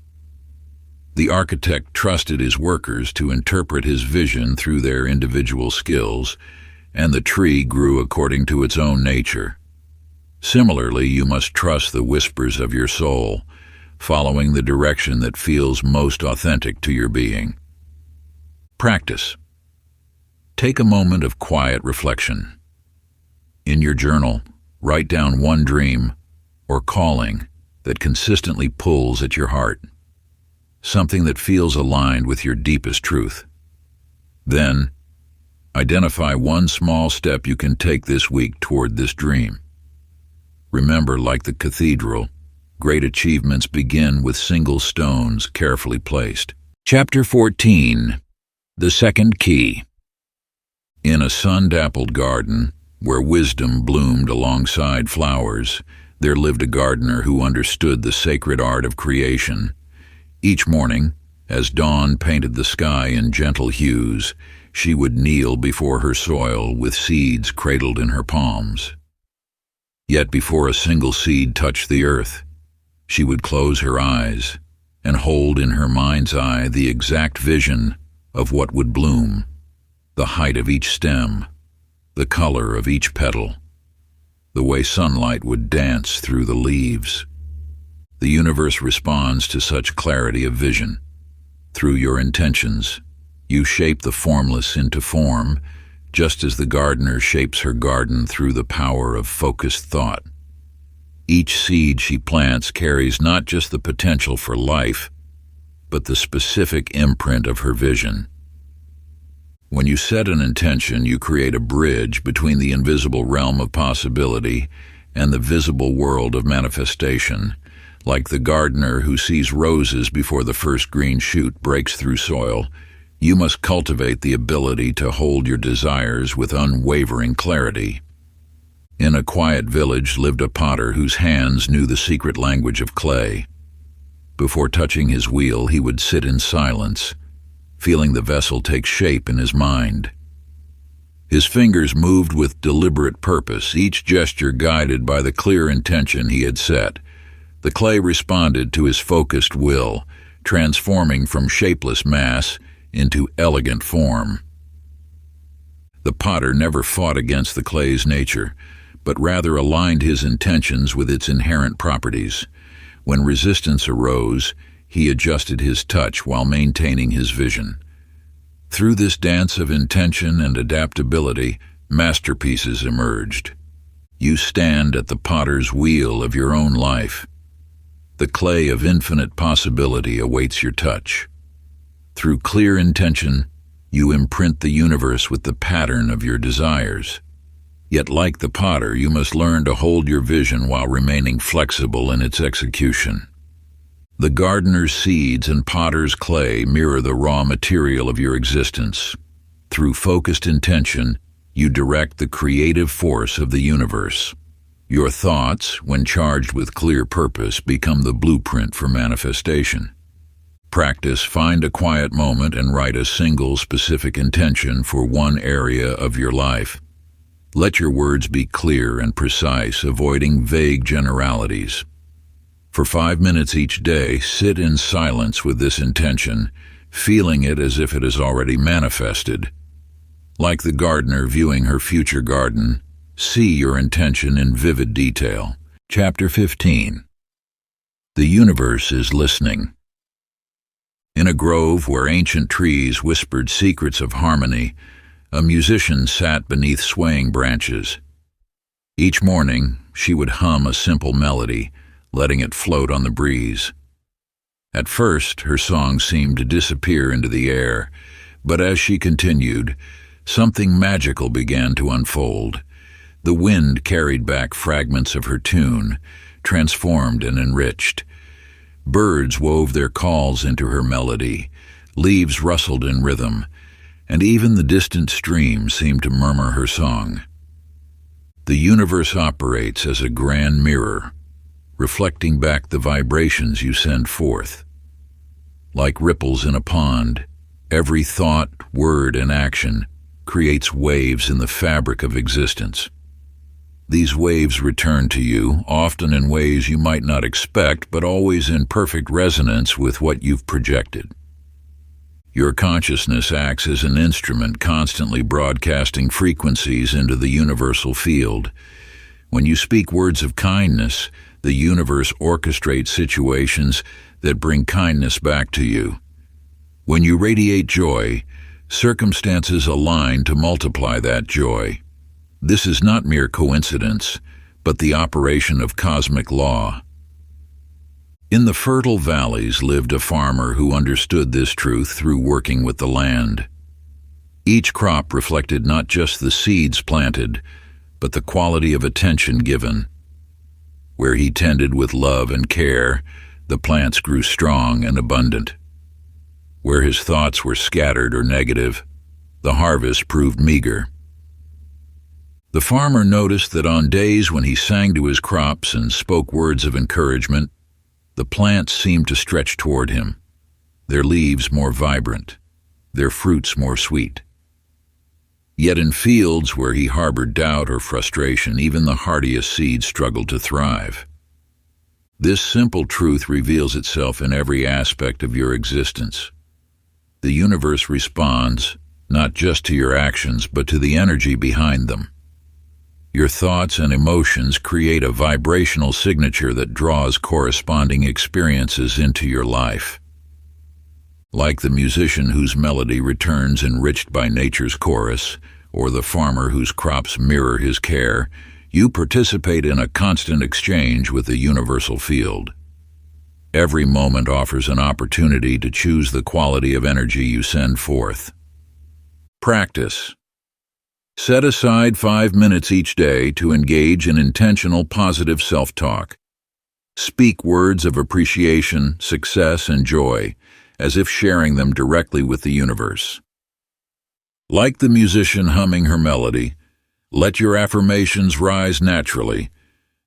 The architect trusted his workers to interpret his vision through their individual skills, and the tree grew according to its own nature. Similarly, you must trust the whispers of your soul, following the direction that feels most authentic to your being. Practice. Take a moment of quiet reflection. In your journal, write down one dream or calling that consistently pulls at your heart. something that feels aligned with your deepest truth. Then, identify one small step you can take this week toward this dream. Remember, like the cathedral, great achievements begin with single stones carefully placed. Chapter 14. The Second Key. In a sun-dappled garden, where wisdom bloomed alongside flowers, there lived a gardener who understood the sacred art of creation. Each morning, as dawn painted the sky in gentle hues, she would kneel before her soil with seeds cradled in her palms. Yet before a single seed touched the earth, she would close her eyes and hold in her mind's eye the exact vision of what would bloom, the height of each stem, the color of each petal, the way sunlight would dance through the leaves. The universe responds to such clarity of vision. Through your intentions, you shape the formless into form, just as the gardener shapes her garden through the power of focused thought. Each seed she plants carries not just the potential for life, but the specific imprint of her vision. When you set an intention, you create a bridge between the invisible realm of possibility and the visible world of manifestation. Like the gardener who sees roses before the first green shoot breaks through soil, you must cultivate the ability to hold your desires with unwavering clarity. In a quiet village lived a potter whose hands knew the secret language of clay. Before touching his wheel, he would sit in silence, feeling the vessel take shape in his mind. His fingers moved with deliberate purpose, each gesture guided by the clear intention he had set. The clay responded to his focused will, transforming from shapeless mass into elegant form. The potter never fought against the clay's nature, but rather aligned his intentions with its inherent properties. When resistance arose, he adjusted his touch while maintaining his vision. Through this dance of intention and adaptability, masterpieces emerged. You stand at the potter's wheel of your own life. The clay of infinite possibility awaits your touch. Through clear intention, you imprint the universe with the pattern of your desires. Yet like the potter, you must learn to hold your vision while remaining flexible in its execution. The gardener's seeds and potter's clay mirror the raw material of your existence. Through focused intention, you direct the creative force of the universe. Your thoughts, when charged with clear purpose, become the blueprint for manifestation. Practice, find a quiet moment and write a single specific intention for one area of your life. Let your words be clear and precise, avoiding vague generalities. For 5 minutes each day, sit in silence with this intention, feeling it as if it has already manifested. Like the gardener viewing her future garden, see your intention in vivid detail. Chapter 15. The universe is listening. In a grove where ancient trees whispered secrets of harmony, a musician sat beneath swaying branches. Each morning, she would hum a simple melody, letting it float on the breeze. At first, her song seemed to disappear into the air, but as she continued, something magical began to unfold. The wind carried back fragments of her tune, transformed and enriched. Birds wove their calls into her melody, leaves rustled in rhythm, and even the distant stream seemed to murmur her song. The universe operates as a grand mirror, reflecting back the vibrations you send forth. Like ripples in a pond, every thought, word, and action creates waves in the fabric of existence. These waves return to you, often in ways you might not expect, but always in perfect resonance with what you've projected. Your consciousness acts as an instrument, constantly broadcasting frequencies into the universal field. When you speak words of kindness, the universe orchestrates situations that bring kindness back to you. When you radiate joy, circumstances align to multiply that joy. This is not mere coincidence, but the operation of cosmic law. In the fertile valleys lived a farmer who understood this truth through working with the land. Each crop reflected not just the seeds planted, but the quality of attention given. Where he tended with love and care, the plants grew strong and abundant. Where his thoughts were scattered or negative, the harvest proved meager. The farmer noticed that on days when he sang to his crops and spoke words of encouragement, the plants seemed to stretch toward him, their leaves more vibrant, their fruits more sweet. Yet in fields where he harbored doubt or frustration, even the hardiest seeds struggled to thrive. This simple truth reveals itself in every aspect of your existence. The universe responds, not just to your actions, but to the energy behind them. Your thoughts and emotions create a vibrational signature that draws corresponding experiences into your life. Like the musician whose melody returns enriched by nature's chorus, or the farmer whose crops mirror his care, you participate in a constant exchange with the universal field. Every moment offers an opportunity to choose the quality of energy you send forth. Practice. Set aside 5 minutes each day to engage in intentional positive self-talk. Speak words of appreciation, success, and joy, as if sharing them directly with the universe. Like the musician humming her melody, let your affirmations rise naturally,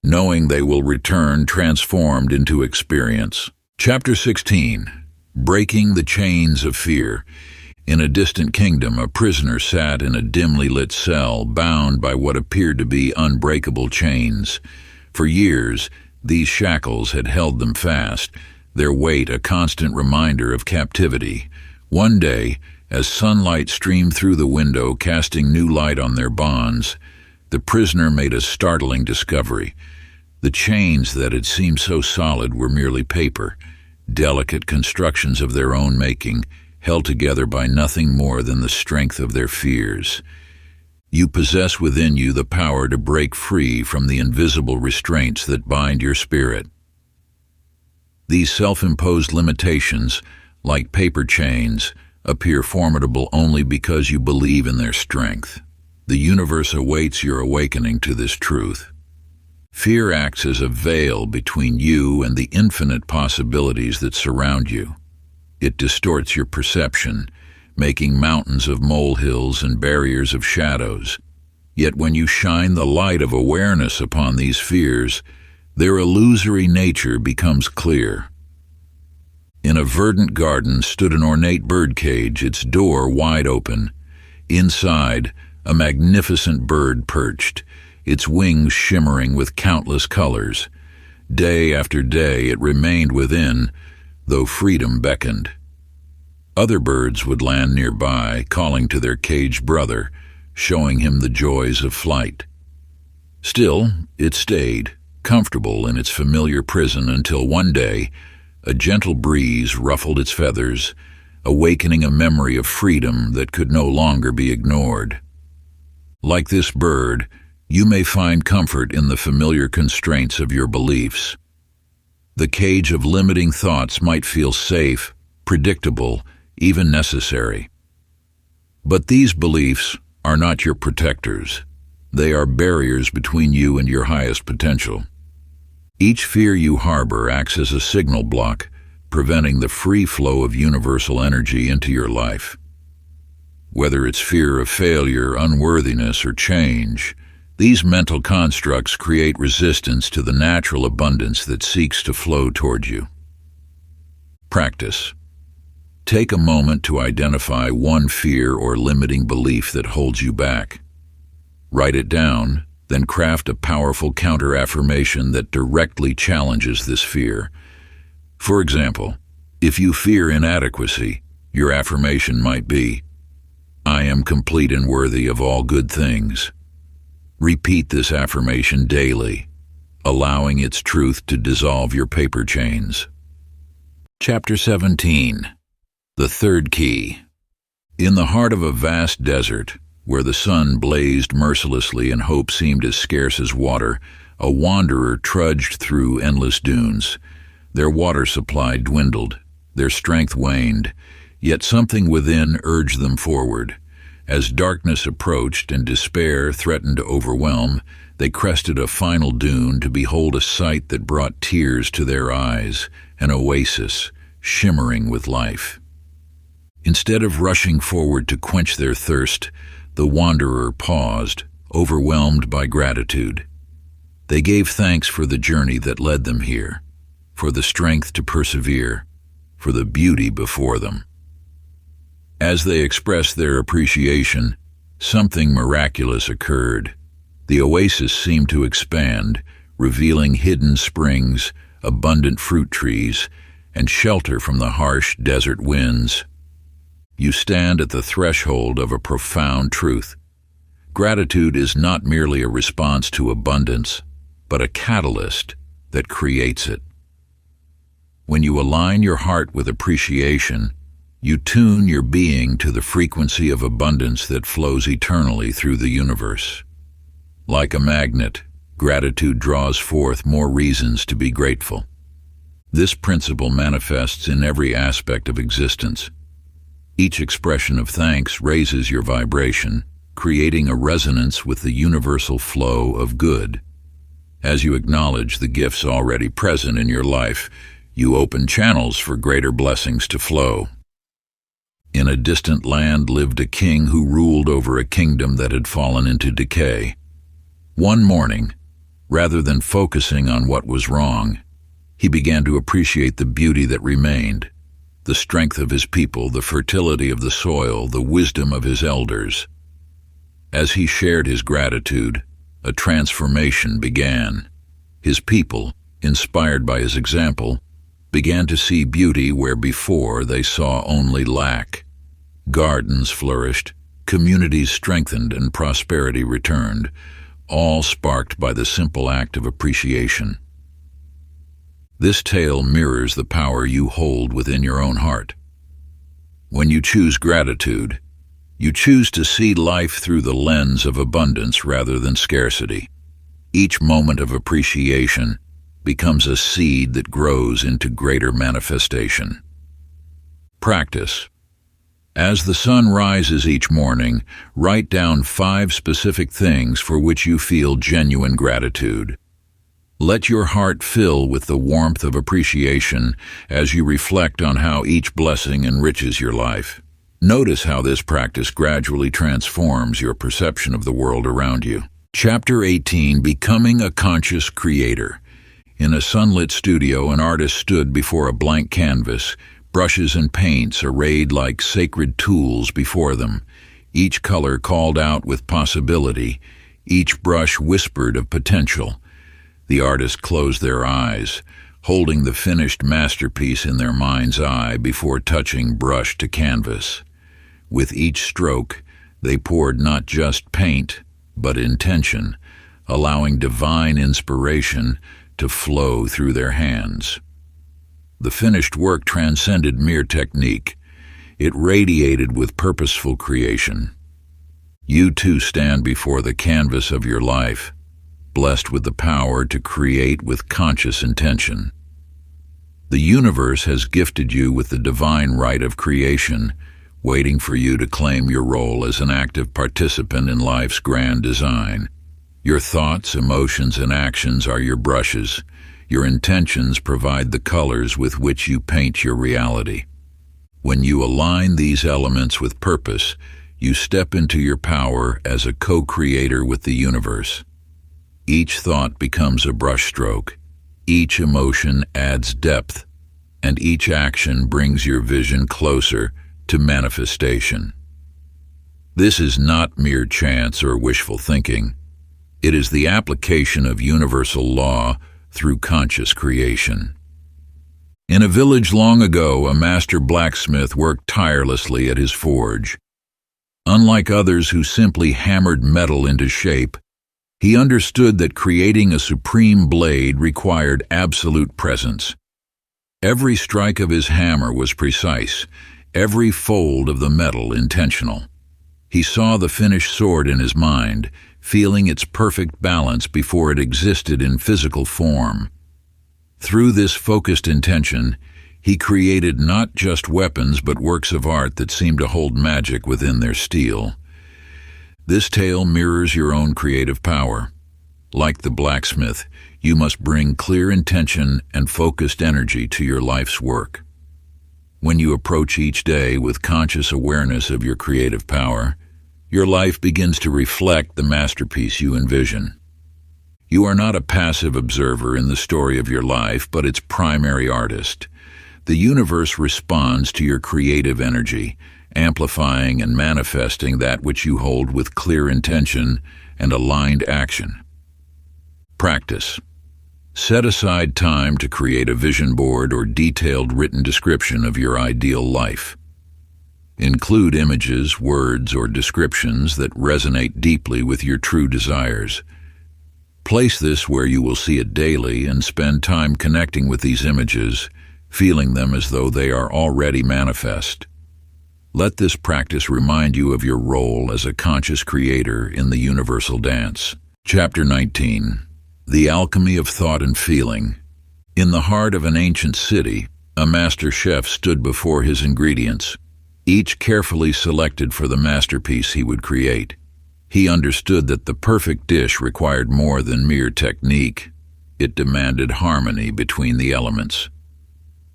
knowing they will return transformed into experience. Chapter 16. Breaking the Chains of Fear. In a distant kingdom, a prisoner sat in a dimly lit cell, bound by what appeared to be unbreakable chains. For years, these shackles had held them fast, their weight a constant reminder of captivity. One day, as sunlight streamed through the window, casting new light on their bonds, the prisoner made a startling discovery. The chains that had seemed so solid were merely paper, delicate constructions of their own making, held together by nothing more than the strength of their fears. You possess within you the power to break free from the invisible restraints that bind your spirit. These self-imposed limitations, like paper chains, appear formidable only because you believe in their strength. The universe awaits your awakening to this truth. Fear acts as a veil between you and the infinite possibilities that surround you. It distorts your perception, making mountains of molehills and barriers of shadows. Yet when you shine the light of awareness upon these fears, their illusory nature becomes clear. In a verdant garden stood an ornate birdcage, its door wide open. Inside, a magnificent bird perched, its wings shimmering with countless colors. Day after day it remained within, though freedom beckoned. Other birds would land nearby, calling to their caged brother, showing him the joys of flight. Still, it stayed, comfortable in its familiar prison, until one day, a gentle breeze ruffled its feathers, awakening a memory of freedom that could no longer be ignored. Like this bird, you may find comfort in the familiar constraints of your beliefs. The cage of limiting thoughts might feel safe, predictable, even necessary. But these beliefs are not your protectors. They are barriers between you and your highest potential. Each fear you harbor acts as a signal block, preventing the free flow of universal energy into your life. Whether it's fear of failure, unworthiness, or change, these mental constructs create resistance to the natural abundance that seeks to flow toward you. Practice. Take a moment to identify one fear or limiting belief that holds you back. Write it down, then craft a powerful counter-affirmation that directly challenges this fear. For example, if you fear inadequacy, your affirmation might be, "I am complete and worthy of all good things." Repeat this affirmation daily, allowing its truth to dissolve your paper chains. Chapter 17. The Third Key. In the heart of a vast desert, where the sun blazed mercilessly and hope seemed as scarce as water, a wanderer trudged through endless dunes. Their water supply dwindled, their strength waned, yet something within urged them forward. As darkness approached and despair threatened to overwhelm, they crested a final dune to behold a sight that brought tears to their eyes, an oasis, shimmering with life. Instead of rushing forward to quench their thirst, the wanderer paused, overwhelmed by gratitude. They gave thanks for the journey that led them here, for the strength to persevere, for the beauty before them. As they expressed their appreciation, something miraculous occurred. The oasis seemed to expand, revealing hidden springs, abundant fruit trees, and shelter from the harsh desert winds. You stand at the threshold of a profound truth. Gratitude is not merely a response to abundance, but a catalyst that creates it. When you align your heart with appreciation, you tune your being to the frequency of abundance that flows eternally through the universe. Like a magnet, gratitude draws forth more reasons to be grateful. This principle manifests in every aspect of existence. Each expression of thanks raises your vibration, creating a resonance with the universal flow of good. As you acknowledge the gifts already present in your life, you open channels for greater blessings to flow. In a distant land lived a king who ruled over a kingdom that had fallen into decay. One morning, rather than focusing on what was wrong, he began to appreciate the beauty that remained, the strength of his people, the fertility of the soil, the wisdom of his elders. As he shared his gratitude, a transformation began. His people, inspired by his example, began to see beauty where before they saw only lack. Gardens flourished, communities strengthened, and prosperity returned, all sparked by the simple act of appreciation. This tale mirrors the power you hold within your own heart. When you choose gratitude, you choose to see life through the lens of abundance rather than scarcity. Each moment of appreciation becomes a seed that grows into greater manifestation. Practice. As the sun rises each morning, write down 5 specific things for which you feel genuine gratitude. Let your heart fill with the warmth of appreciation as you reflect on how each blessing enriches your life. Notice how this practice gradually transforms your perception of the world around you. Chapter 18, Becoming a Conscious Creator. In a sunlit studio, an artist stood before a blank canvas, brushes and paints arrayed like sacred tools before them. Each color called out with possibility, each brush whispered of potential. The artist closed their eyes, holding the finished masterpiece in their mind's eye before touching brush to canvas. With each stroke, they poured not just paint, but intention, allowing divine inspiration to flow through their hands. The finished work transcended mere technique. It radiated with purposeful creation. You too stand before the canvas of your life, blessed with the power to create with conscious intention. The universe has gifted you with the divine right of creation, waiting for you to claim your role as an active participant in life's grand design. Your thoughts, emotions, and actions are your brushes. Your intentions provide the colors with which you paint your reality. When you align these elements with purpose, you step into your power as a co-creator with the universe. Each thought becomes a brushstroke, each emotion adds depth, and each action brings your vision closer to manifestation. This is not mere chance or wishful thinking. It is the application of universal law through conscious creation. In a village long ago, a master blacksmith worked tirelessly at his forge. Unlike others who simply hammered metal into shape, he understood that creating a supreme blade required absolute presence. Every strike of his hammer was precise, every fold of the metal intentional. He saw the finished sword in his mind, feeling its perfect balance before it existed in physical form. Through this focused intention, he created not just weapons but works of art that seem to hold magic within their steel. This tale mirrors your own creative power. Like the blacksmith, you must bring clear intention and focused energy to your life's work. When you approach each day with conscious awareness of your creative power, your life begins to reflect the masterpiece you envision. You are not a passive observer in the story of your life, but its primary artist. The universe responds to your creative energy, amplifying and manifesting that which you hold with clear intention and aligned action. Practice. Set aside time to create a vision board or detailed written description of your ideal life. Include images, words, or descriptions that resonate deeply with your true desires. Place this where you will see it daily and spend time connecting with these images, feeling them as though they are already manifest. Let this practice remind you of your role as a conscious creator in the universal dance. Chapter 19. The Alchemy of Thought and Feeling. In the heart of an ancient city, a master chef stood before his ingredients, each carefully selected for the masterpiece he would create. He understood that the perfect dish required more than mere technique. It demanded harmony between the elements.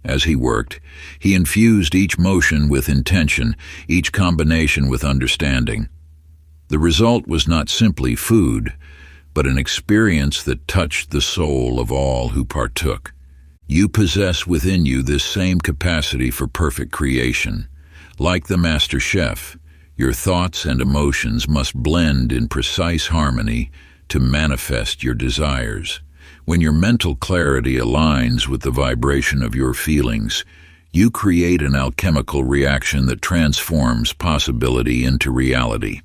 As he worked, he infused each motion with intention, each combination with understanding. The result was not simply food, but an experience that touched the soul of all who partook. You possess within you this same capacity for perfect creation. Like the master chef, your thoughts and emotions must blend in precise harmony to manifest your desires. When your mental clarity aligns with the vibration of your feelings, you create an alchemical reaction that transforms possibility into reality.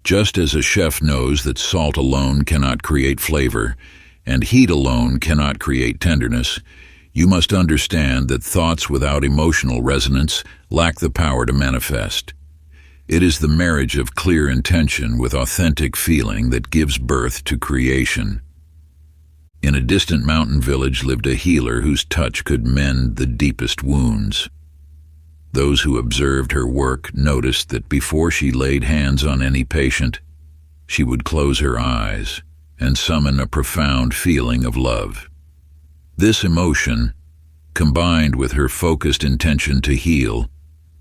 Just as a chef knows that salt alone cannot create flavor, and heat alone cannot create tenderness, you must understand that thoughts without emotional resonance lack the power to manifest. It is the marriage of clear intention with authentic feeling that gives birth to creation. In a distant mountain village lived a healer whose touch could mend the deepest wounds. Those who observed her work noticed that before she laid hands on any patient, she would close her eyes and summon a profound feeling of love. This emotion, combined with her focused intention to heal,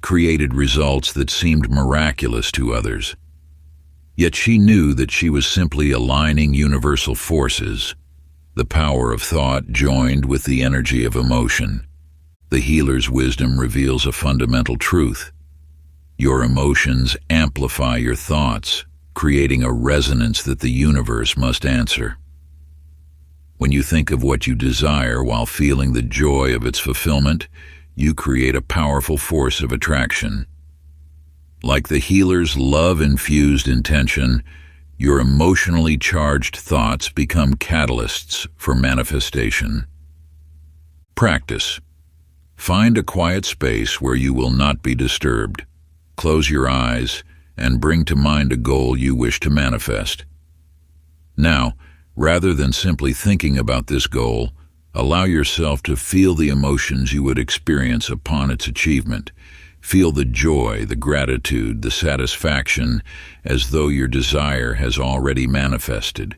created results that seemed miraculous to others. Yet she knew that she was simply aligning universal forces, the power of thought joined with the energy of emotion. The healer's wisdom reveals a fundamental truth. Your emotions amplify your thoughts, creating a resonance that the universe must answer. When you think of what you desire while feeling the joy of its fulfillment, you create a powerful force of attraction. Like the healer's love-infused intention, your emotionally charged thoughts become catalysts for manifestation. Practice. Find a quiet space where you will not be disturbed. Close your eyes and bring to mind a goal you wish to manifest. Now, rather than simply thinking about this goal, allow yourself to feel the emotions you would experience upon its achievement. Feel the joy, the gratitude, the satisfaction, as though your desire has already manifested.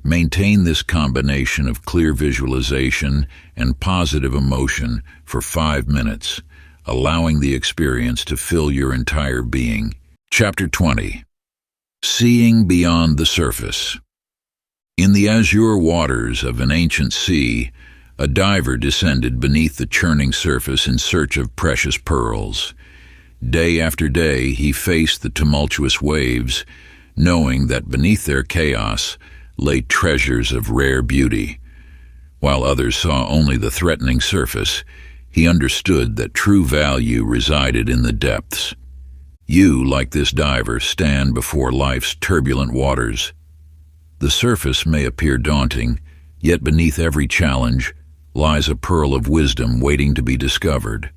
Maintain this combination of clear visualization and positive emotion for 5 minutes, allowing the experience to fill your entire being. Chapter 20. Seeing Beyond the Surface. In the azure waters of an ancient sea, a diver descended beneath the churning surface in search of precious pearls. Day after day, he faced the tumultuous waves, knowing that beneath their chaos lay treasures of rare beauty. While others saw only the threatening surface, he understood that true value resided in the depths. You, like this diver, stand before life's turbulent waters. The surface may appear daunting, yet beneath every challenge lies a pearl of wisdom waiting to be discovered.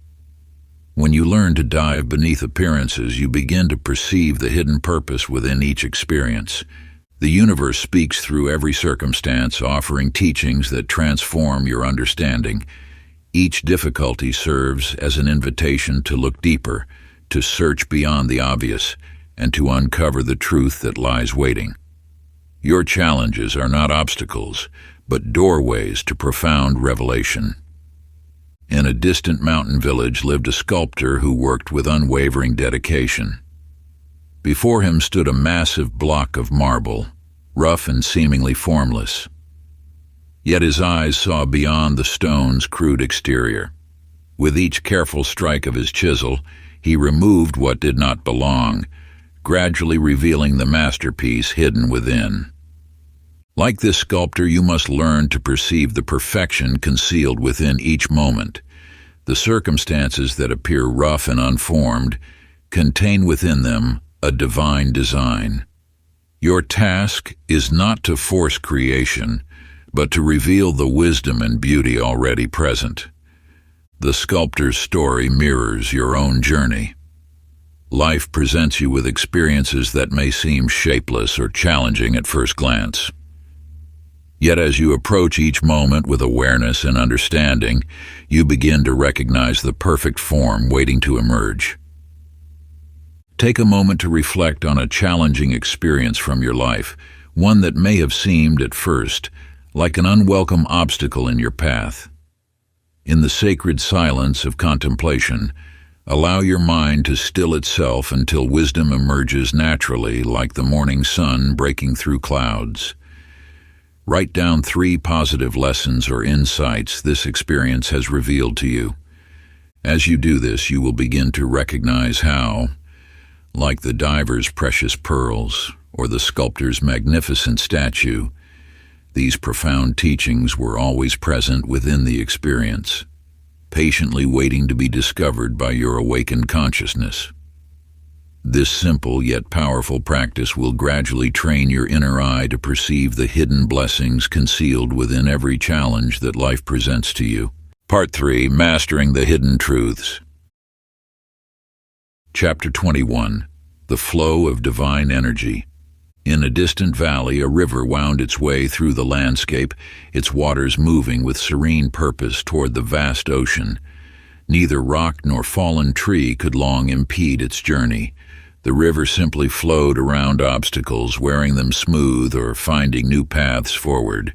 When you learn to dive beneath appearances, you begin to perceive the hidden purpose within each experience. The universe speaks through every circumstance, offering teachings that transform your understanding. Each difficulty serves as an invitation to look deeper, to search beyond the obvious, and to uncover the truth that lies waiting. Your challenges are not obstacles, but doorways to profound revelation. In a distant mountain village lived a sculptor who worked with unwavering dedication. Before him stood a massive block of marble, rough and seemingly formless. Yet his eyes saw beyond the stone's crude exterior. With each careful strike of his chisel, he removed what did not belong, gradually revealing the masterpiece hidden within. Like this sculptor, you must learn to perceive the perfection concealed within each moment. The circumstances that appear rough and unformed contain within them a divine design. Your task is not to force creation, but to reveal the wisdom and beauty already present. The sculptor's story mirrors your own journey. Life presents you with experiences that may seem shapeless or challenging at first glance. Yet as you approach each moment with awareness and understanding, you begin to recognize the perfect form waiting to emerge. Take a moment to reflect on a challenging experience from your life, one that may have seemed at first like an unwelcome obstacle in your path. In the sacred silence of contemplation, allow your mind to still itself until wisdom emerges naturally like the morning sun breaking through clouds. Write down 3 positive lessons or insights this experience has revealed to you. As you do this, you will begin to recognize how, like the diver's precious pearls or the sculptor's magnificent statue, these profound teachings were always present within the experience, patiently waiting to be discovered by your awakened consciousness. This simple yet powerful practice will gradually train your inner eye to perceive the hidden blessings concealed within every challenge that life presents to you. Part 3. Mastering the Hidden Truths. Chapter 21. The Flow of Divine Energy. In a distant valley, a river wound its way through the landscape, its waters moving with serene purpose toward the vast ocean. Neither rock nor fallen tree could long impede its journey. The river simply flowed around obstacles, wearing them smooth or finding new paths forward.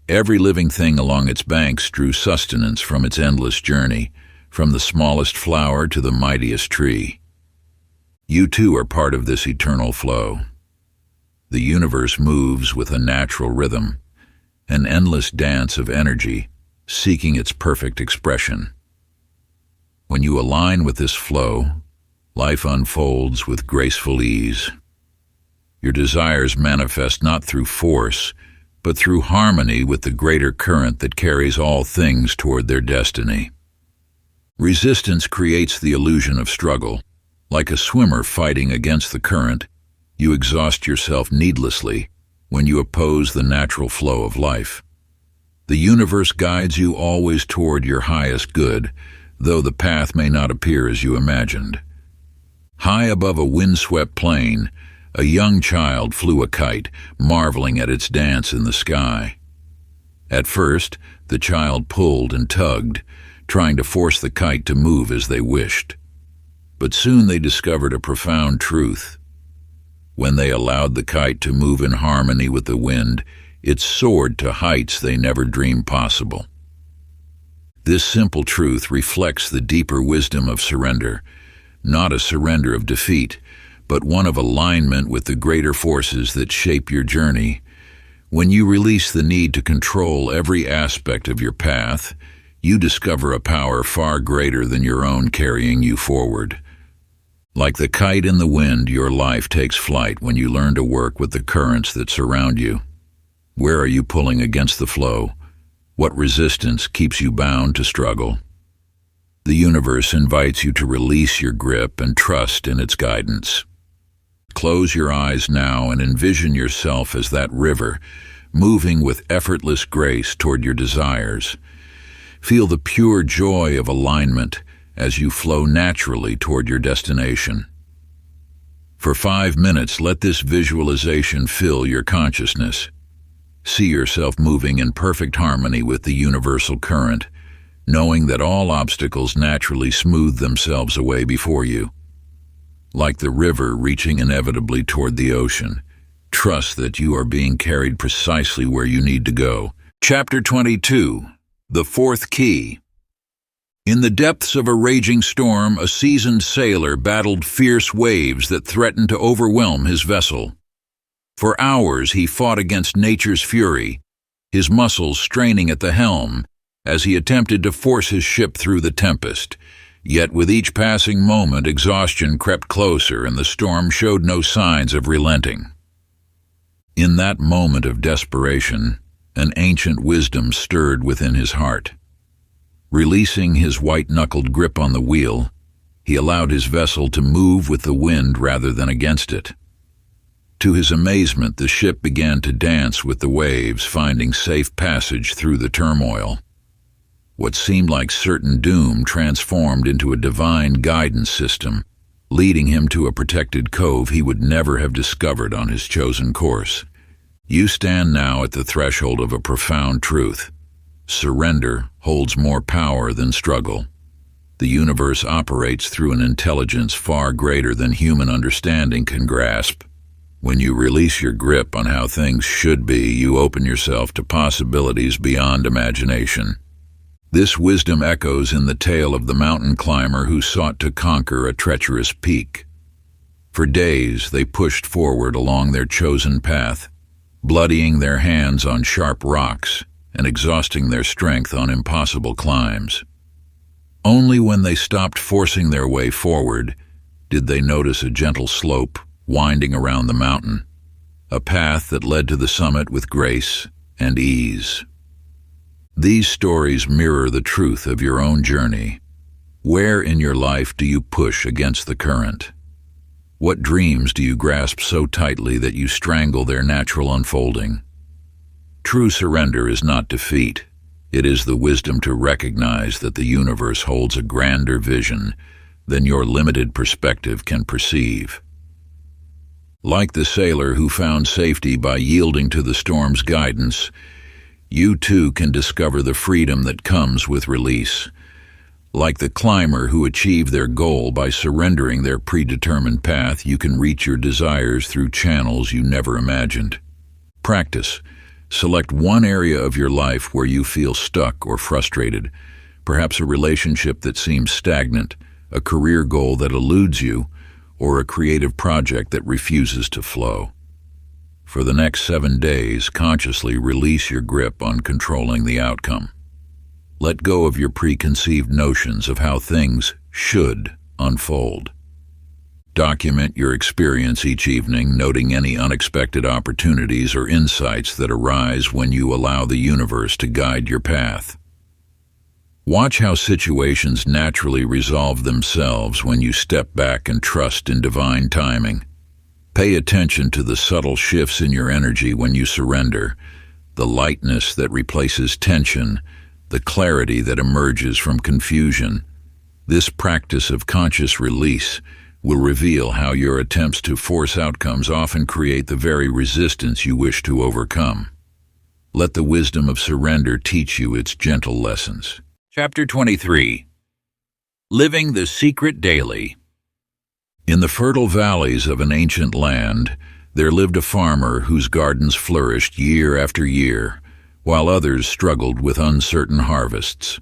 Every living thing along its banks drew sustenance from its endless journey, from the smallest flower to the mightiest tree. You too are part of this eternal flow. The universe moves with a natural rhythm, an endless dance of energy, seeking its perfect expression. When you align with this flow, life unfolds with graceful ease. Your desires manifest not through force, but through harmony with the greater current that carries all things toward their destiny. Resistance creates the illusion of struggle. Like a swimmer fighting against the current, you exhaust yourself needlessly when you oppose the natural flow of life. The universe guides you always toward your highest good, though the path may not appear as you imagined. High above a windswept plain, a young child flew a kite, marveling at its dance in the sky. At first, the child pulled and tugged, trying to force the kite to move as they wished. But soon they discovered a profound truth. When they allowed the kite to move in harmony with the wind, it soared to heights they never dreamed possible. This simple truth reflects the deeper wisdom of surrender, not a surrender of defeat, but one of alignment with the greater forces that shape your journey. When you release the need to control every aspect of your path, you discover a power far greater than your own carrying you forward. Like the kite in the wind, your life takes flight when you learn to work with the currents that surround you. Where are you pulling against the flow? What resistance keeps you bound to struggle? The universe invites you to release your grip and trust in its guidance. Close your eyes now and envision yourself as that river, moving with effortless grace toward your desires. Feel the pure joy of alignment as you flow naturally toward your destination. For 5 minutes, let this visualization fill your consciousness. See yourself moving in perfect harmony with the universal current, knowing that all obstacles naturally smooth themselves away before you. Like the river reaching inevitably toward the ocean, trust that you are being carried precisely where you need to go. Chapter 22. The Fourth Key. In the depths of a raging storm, a seasoned sailor battled fierce waves that threatened to overwhelm his vessel. For hours he fought against nature's fury, his muscles straining at the helm as he attempted to force his ship through the tempest. Yet with each passing moment, exhaustion crept closer and the storm showed no signs of relenting. In that moment of desperation, an ancient wisdom stirred within his heart. Releasing his white-knuckled grip on the wheel, he allowed his vessel to move with the wind rather than against it. To his amazement, the ship began to dance with the waves, finding safe passage through the turmoil. What seemed like certain doom transformed into a divine guidance system, leading him to a protected cove he would never have discovered on his chosen course. You stand now at the threshold of a profound truth. Surrender holds more power than struggle. The universe operates through an intelligence far greater than human understanding can grasp. When you release your grip on how things should be, you open yourself to possibilities beyond imagination. This wisdom echoes in the tale of the mountain climber who sought to conquer a treacherous peak. For days they pushed forward along their chosen path, bloodying their hands on sharp rocks and exhausting their strength on impossible climbs. Only when they stopped forcing their way forward did they notice a gentle slope winding around the mountain, a path that led to the summit with grace and ease. These stories mirror the truth of your own journey. Where in your life do you push against the current? What dreams do you grasp so tightly that you strangle their natural unfolding? True surrender is not defeat. It is the wisdom to recognize that the universe holds a grander vision than your limited perspective can perceive. Like the sailor who found safety by yielding to the storm's guidance, you too can discover the freedom that comes with release. Like the climber who achieved their goal by surrendering their predetermined path, you can reach your desires through channels you never imagined. Practice. Select one area of your life where you feel stuck or frustrated, perhaps a relationship that seems stagnant, a career goal that eludes you, or a creative project that refuses to flow. For the next 7 days, consciously release your grip on controlling the outcome. Let go of your preconceived notions of how things should unfold. Document your experience each evening, noting any unexpected opportunities or insights that arise when you allow the universe to guide your path. Watch how situations naturally resolve themselves when you step back and trust in divine timing. Pay attention to the subtle shifts in your energy when you surrender, the lightness that replaces tension, the clarity that emerges from confusion. This practice of conscious release will reveal how your attempts to force outcomes often create the very resistance you wish to overcome. Let the wisdom of surrender teach you its gentle lessons. Chapter 23. Living the Secret Daily. In the fertile valleys of an ancient land, there lived a farmer whose gardens flourished year after year, while others struggled with uncertain harvests.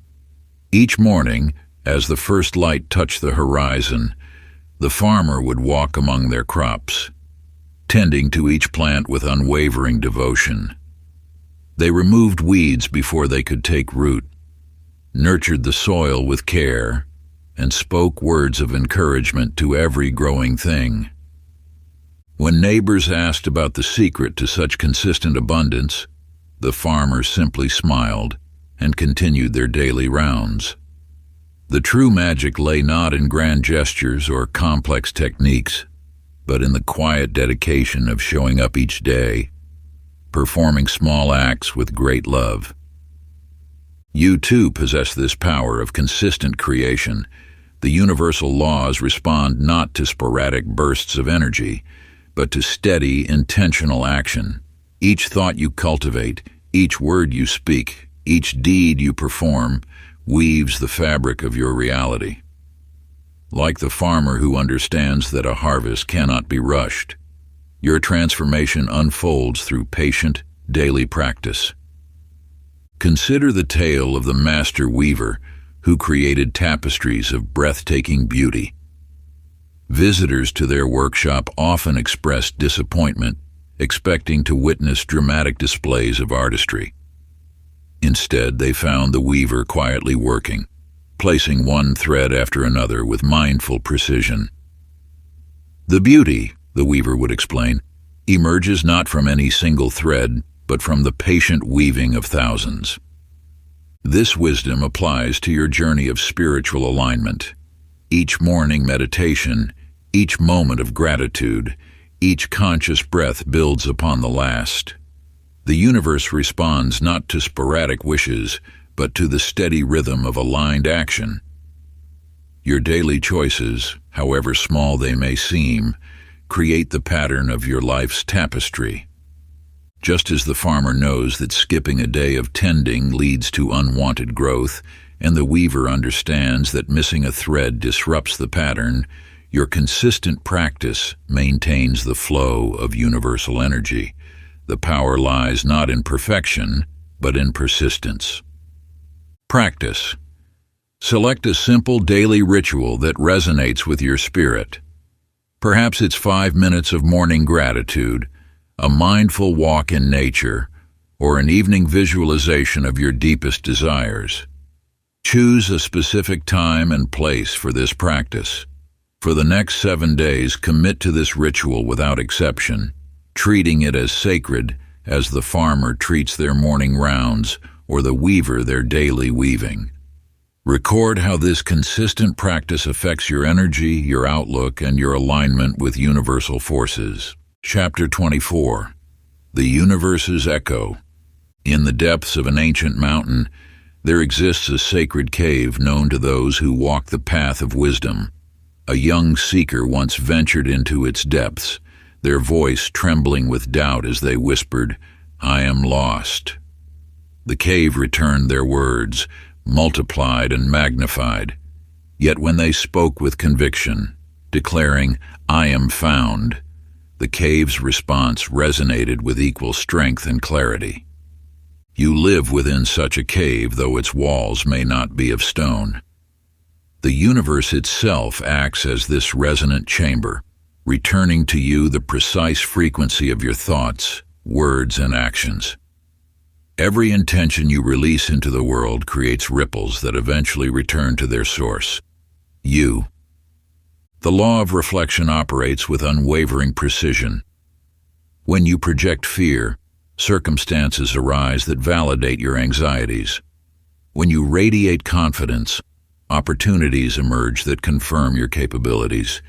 Each morning, as the first light touched the horizon, the farmer would walk among their crops, tending to each plant with unwavering devotion. They removed weeds before they could take root, nurtured the soil with care, and spoke words of encouragement to every growing thing. When neighbors asked about the secret to such consistent abundance, the farmer simply smiled and continued their daily rounds. The true magic lay not in grand gestures or complex techniques, but in the quiet dedication of showing up each day, performing small acts with great love. You too possess this power of consistent creation, The universal laws respond not to sporadic bursts of energy, but to steady, intentional action. Each thought you cultivate, each word you speak, each deed you perform, weaves the fabric of your reality. Like the farmer who understands that a harvest cannot be rushed, your transformation unfolds through patient, daily practice. Consider the tale of the master weaver who created tapestries of breathtaking beauty. Visitors to their workshop often expressed disappointment, expecting to witness dramatic displays of artistry. Instead, they found the weaver quietly working, placing one thread after another with mindful precision. The beauty, the weaver would explain, emerges not from any single thread, but from the patient weaving of thousands. This wisdom applies to your journey of spiritual alignment. Each morning meditation, each moment of gratitude, each conscious breath builds upon the last. The universe responds not to sporadic wishes, but to the steady rhythm of aligned action. Your daily choices, however small they may seem, create the pattern of your life's tapestry. Just as the farmer knows that skipping a day of tending leads to unwanted growth, and the weaver understands that missing a thread disrupts the pattern, your consistent practice maintains the flow of universal energy. The power lies not in perfection, but in persistence. Practice. Select a simple daily ritual that resonates with your spirit. Perhaps it's 5 minutes of morning gratitude, a mindful walk in nature, or an evening visualization of your deepest desires. Choose a specific time and place for this practice. For the next 7 days, commit to this ritual without exception, treating it as sacred as the farmer treats their morning rounds or the weaver their daily weaving. Record how this consistent practice affects your energy, your outlook, and your alignment with universal forces. Chapter 24. The Universe's Echo. In the depths of an ancient mountain, there exists a sacred cave known to those who walk the path of wisdom. A young seeker once ventured into its depths, their voice trembling with doubt as they whispered, "I am lost." The cave returned their words, multiplied and magnified. Yet when they spoke with conviction, declaring, "I am found," the cave's response resonated with equal strength and clarity. You live within such a cave, though its walls may not be of stone. The universe itself acts as this resonant chamber, returning to you the precise frequency of your thoughts, words, and actions. Every intention you release into the world creates ripples that eventually return to their source, you. The law of reflection operates with unwavering precision. When you project fear, circumstances arise that validate your anxieties. When you radiate confidence, opportunities emerge that confirm your capabilities.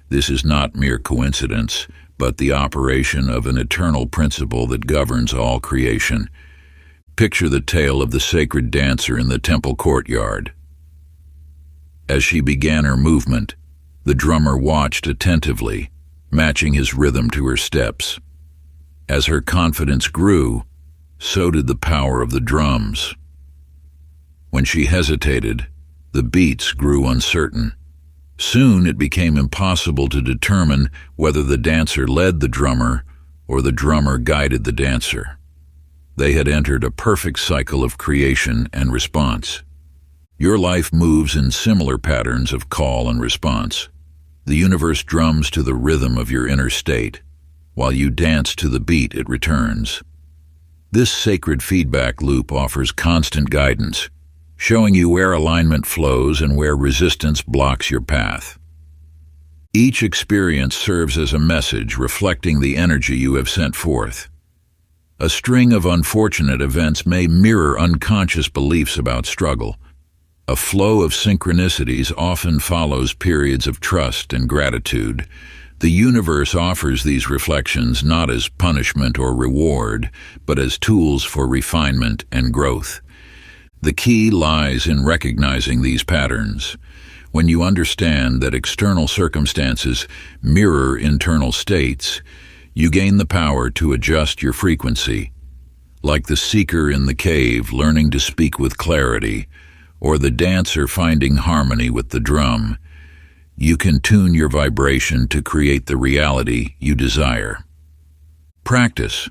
This is not mere coincidence, but the operation of an eternal principle that governs all creation. Picture the tale of the sacred dancer in the temple courtyard. As she began her movement, the drummer watched attentively, matching his rhythm to her steps. As her confidence grew, so did the power of the drums. When she hesitated, the beats grew uncertain. Soon it became impossible to determine whether the dancer led the drummer or the drummer guided the dancer. They had entered a perfect cycle of creation and response. Your life moves in similar patterns of call and response. The universe drums to the rhythm of your inner state. While you dance to the beat, it returns. This sacred feedback loop offers constant guidance, showing you where alignment flows and where resistance blocks your path. Each experience serves as a message reflecting the energy you have sent forth. A string of unfortunate events may mirror unconscious beliefs about struggle. A flow of synchronicities often follows periods of trust and gratitude. The universe offers these reflections not as punishment or reward, but as tools for refinement and growth. The key lies in recognizing these patterns. When you understand that external circumstances mirror internal states, you gain the power to adjust your frequency. Like the seeker in the cave learning to speak with clarity, or the dancer finding harmony with the drum, you can tune your vibration to create the reality you desire. Practice.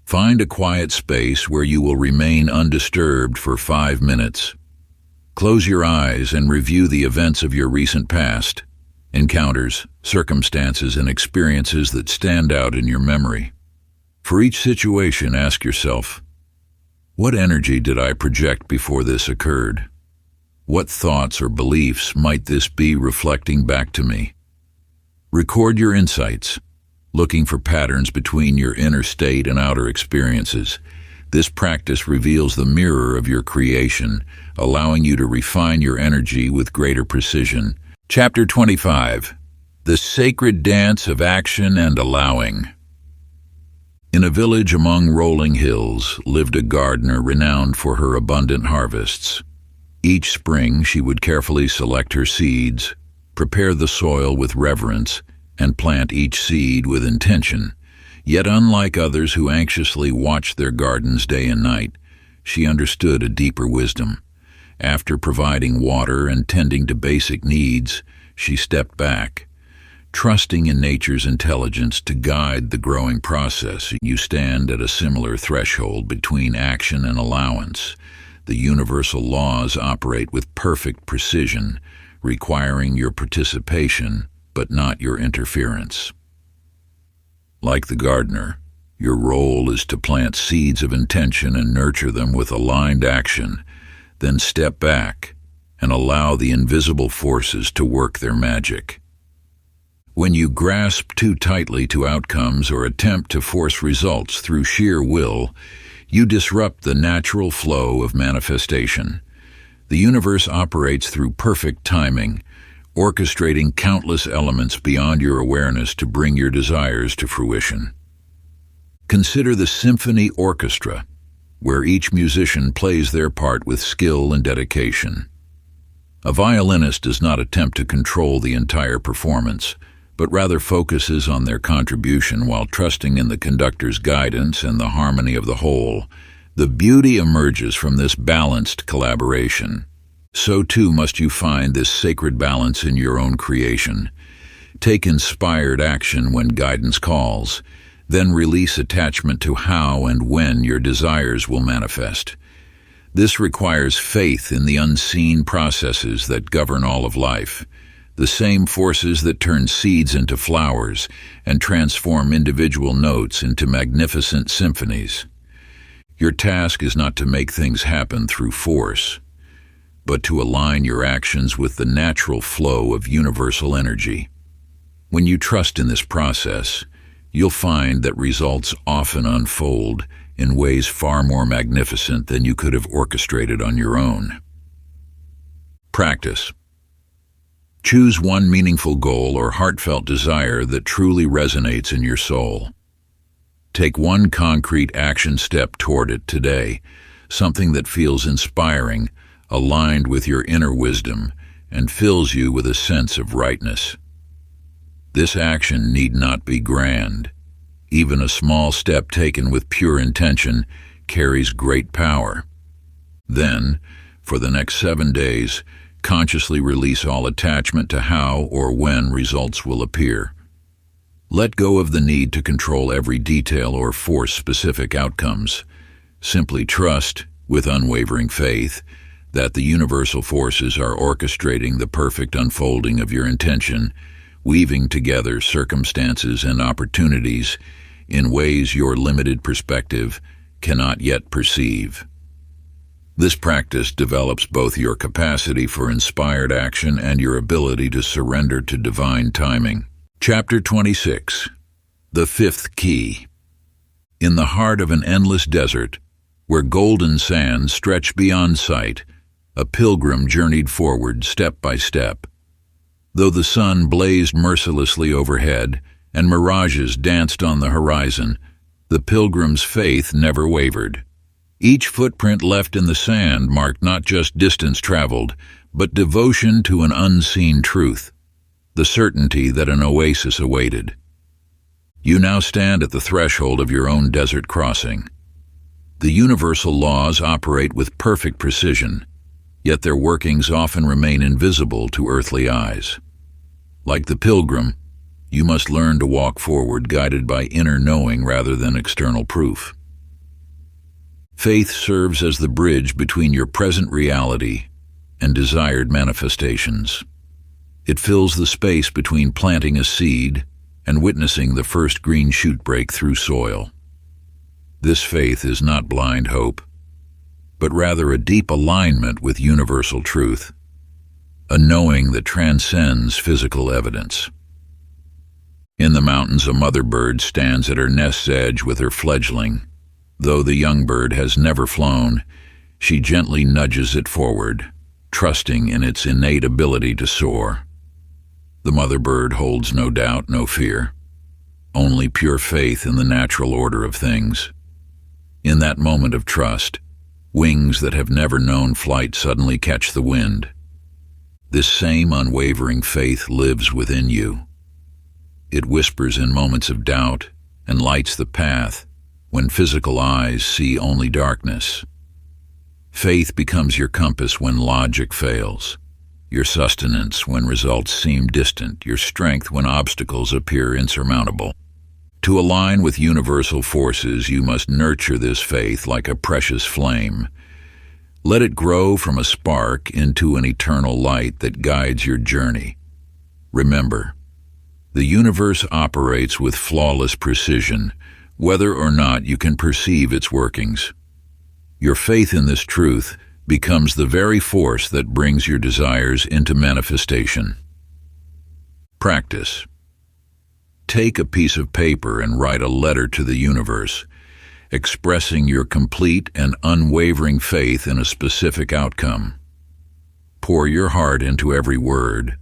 Find a quiet space where you will remain undisturbed for 5 minutes. Close your eyes and review the events of your recent past, encounters, circumstances, and experiences that stand out in your memory. For each situation, ask yourself, what energy did I project before this occurred? What thoughts or beliefs might this be reflecting back to me? Record your insights, looking for patterns between your inner state and outer experiences. This practice reveals the mirror of your creation, allowing you to refine your energy with greater precision. Chapter 25. The Sacred Dance of Action and Allowing. In a village among rolling hills lived a gardener renowned for her abundant harvests. Each spring she would carefully select her seeds, prepare the soil with reverence, and plant each seed with intention. Yet unlike others who anxiously watched their gardens day and night, she understood a deeper wisdom. After providing water and tending to basic needs, she stepped back, trusting in nature's intelligence to guide the growing process. You stand at a similar threshold between action and allowance. The universal laws operate with perfect precision, requiring your participation but not your interference. Like the gardener, your role is to plant seeds of intention and nurture them with aligned action, then step back and allow the invisible forces to work their magic. When you grasp too tightly to outcomes or attempt to force results through sheer will, you disrupt the natural flow of manifestation. The universe operates through perfect timing, orchestrating countless elements beyond your awareness to bring your desires to fruition. Consider the symphony orchestra, where each musician plays their part with skill and dedication. A violinist does not attempt to control the entire performance, but rather focuses on their contribution while trusting in the conductor's guidance and the harmony of the whole. The beauty emerges from this balanced collaboration. So too must you find this sacred balance in your own creation. Take inspired action when guidance calls, then release attachment to how and when your desires will manifest. This requires faith in the unseen processes that govern all of life, the same forces that turn seeds into flowers and transform individual notes into magnificent symphonies. Your task is not to make things happen through force, but to align your actions with the natural flow of universal energy. When you trust in this process, you'll find that results often unfold in ways far more magnificent than you could have orchestrated on your own. Practice. Choose one meaningful goal or heartfelt desire that truly resonates in your soul. Take one concrete action step toward it today, something that feels inspiring, aligned with your inner wisdom, and fills you with a sense of rightness. This action need not be grand. Even a small step taken with pure intention carries great power. Then, for the next 7 days, consciously release all attachment to how or when results will appear. Let go of the need to control every detail or force specific outcomes. Simply trust, with unwavering faith, that the universal forces are orchestrating the perfect unfolding of your intention, weaving together circumstances and opportunities in ways your limited perspective cannot yet perceive. This practice develops both your capacity for inspired action and your ability to surrender to divine timing. Chapter 26. The Fifth Key. In the heart of an endless desert, where golden sands stretch beyond sight, a pilgrim journeyed forward step by step. Though the sun blazed mercilessly overhead and mirages danced on the horizon, the pilgrim's faith never wavered. Each footprint left in the sand marked not just distance traveled, but devotion to an unseen truth, the certainty that an oasis awaited. You now stand at the threshold of your own desert crossing. The universal laws operate with perfect precision, yet their workings often remain invisible to earthly eyes. Like the pilgrim, you must learn to walk forward guided by inner knowing rather than external proof. Faith serves as the bridge between your present reality and desired manifestations. It fills the space between planting a seed and witnessing the first green shoot break through soil. This faith is not blind hope, but rather a deep alignment with universal truth, a knowing that transcends physical evidence. In the mountains, a mother bird stands at her nest's edge with her fledgling. Though the young bird has never flown, she gently nudges it forward, trusting in its innate ability to soar. The mother bird holds no doubt, no fear, only pure faith in the natural order of things. In that moment of trust, wings that have never known flight suddenly catch the wind. This same unwavering faith lives within you. It whispers in moments of doubt and lights the path when physical eyes see only darkness. Faith becomes your compass when logic fails, your sustenance when results seem distant, your strength when obstacles appear insurmountable. To align with universal forces, you must nurture this faith like a precious flame. Let it grow from a spark into an eternal light that guides your journey. Remember, the universe operates with flawless precision, whether or not you can perceive its workings. Your faith in this truth becomes the very force that brings your desires into manifestation. Practice. Take a piece of paper and write a letter to the universe, expressing your complete and unwavering faith in a specific outcome. Pour your heart into every word,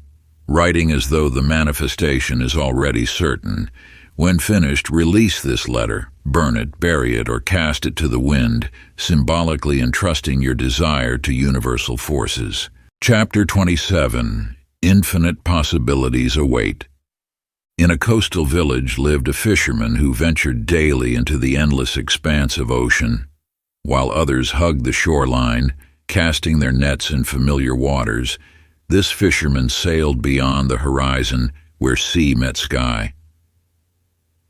writing as though the manifestation is already certain. When finished, release this letter, burn it, bury it, or cast it to the wind, symbolically entrusting your desire to universal forces. Chapter 27. Infinite possibilities await. In a coastal village lived a fisherman who ventured daily into the endless expanse of ocean. While others hugged the shoreline, casting their nets in familiar waters, this fisherman sailed beyond the horizon where sea met sky.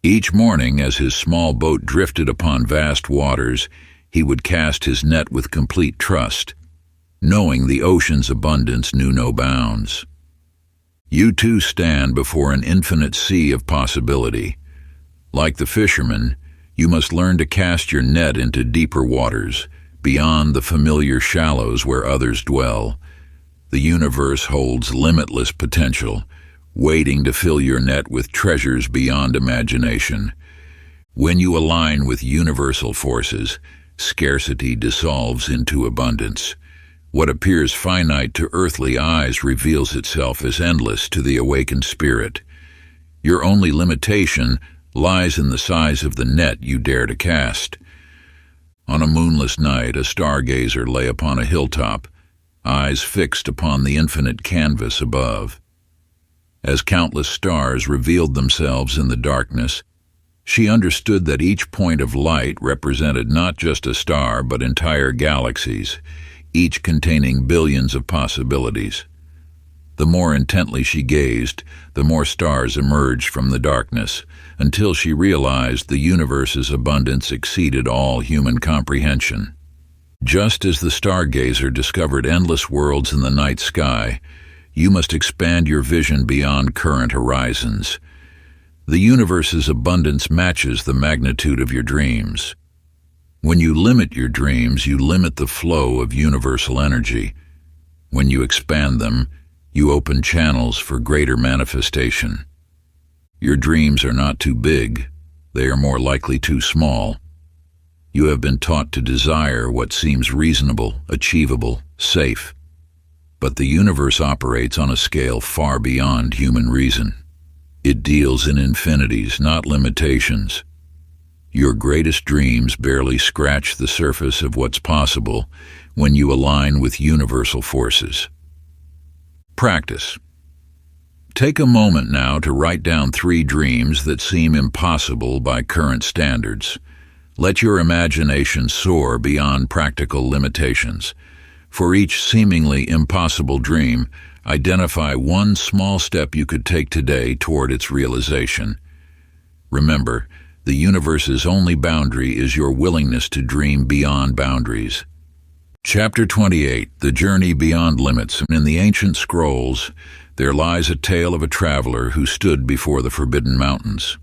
Each morning, as his small boat drifted upon vast waters, he would cast his net with complete trust, knowing the ocean's abundance knew no bounds. You too stand before an infinite sea of possibility. Like the fisherman, you must learn to cast your net into deeper waters, beyond the familiar shallows where others dwell. The universe holds limitless potential, waiting to fill your net with treasures beyond imagination. When you align with universal forces, scarcity dissolves into abundance. What appears finite to earthly eyes reveals itself as endless to the awakened spirit. Your only limitation lies in the size of the net you dare to cast. On a moonless night, a stargazer lay upon a hilltop, eyes fixed upon the infinite canvas above. As countless stars revealed themselves in the darkness, she understood that each point of light represented not just a star but entire galaxies, each containing billions of possibilities. The more intently she gazed, the more stars emerged from the darkness, until she realized the universe's abundance exceeded all human comprehension. Just as the stargazer discovered endless worlds in the night sky, you must expand your vision beyond current horizons. The universe's abundance matches the magnitude of your dreams. When you limit your dreams, you limit the flow of universal energy. When you expand them, you open channels for greater manifestation. Your dreams are not too big, they are more likely too small. You have been taught to desire what seems reasonable, achievable, safe. But the universe operates on a scale far beyond human reason. It deals in infinities, not limitations. Your greatest dreams barely scratch the surface of what's possible when you align with universal forces. Practice. Take a moment now to write down 3 dreams that seem impossible by current standards. Let your imagination soar beyond practical limitations. For each seemingly impossible dream, identify one small step you could take today toward its realization. Remember, the universe's only boundary is your willingness to dream beyond boundaries. Chapter 28, The Journey Beyond Limits. In the ancient scrolls, there lies a tale of a traveler who stood before the forbidden mountains.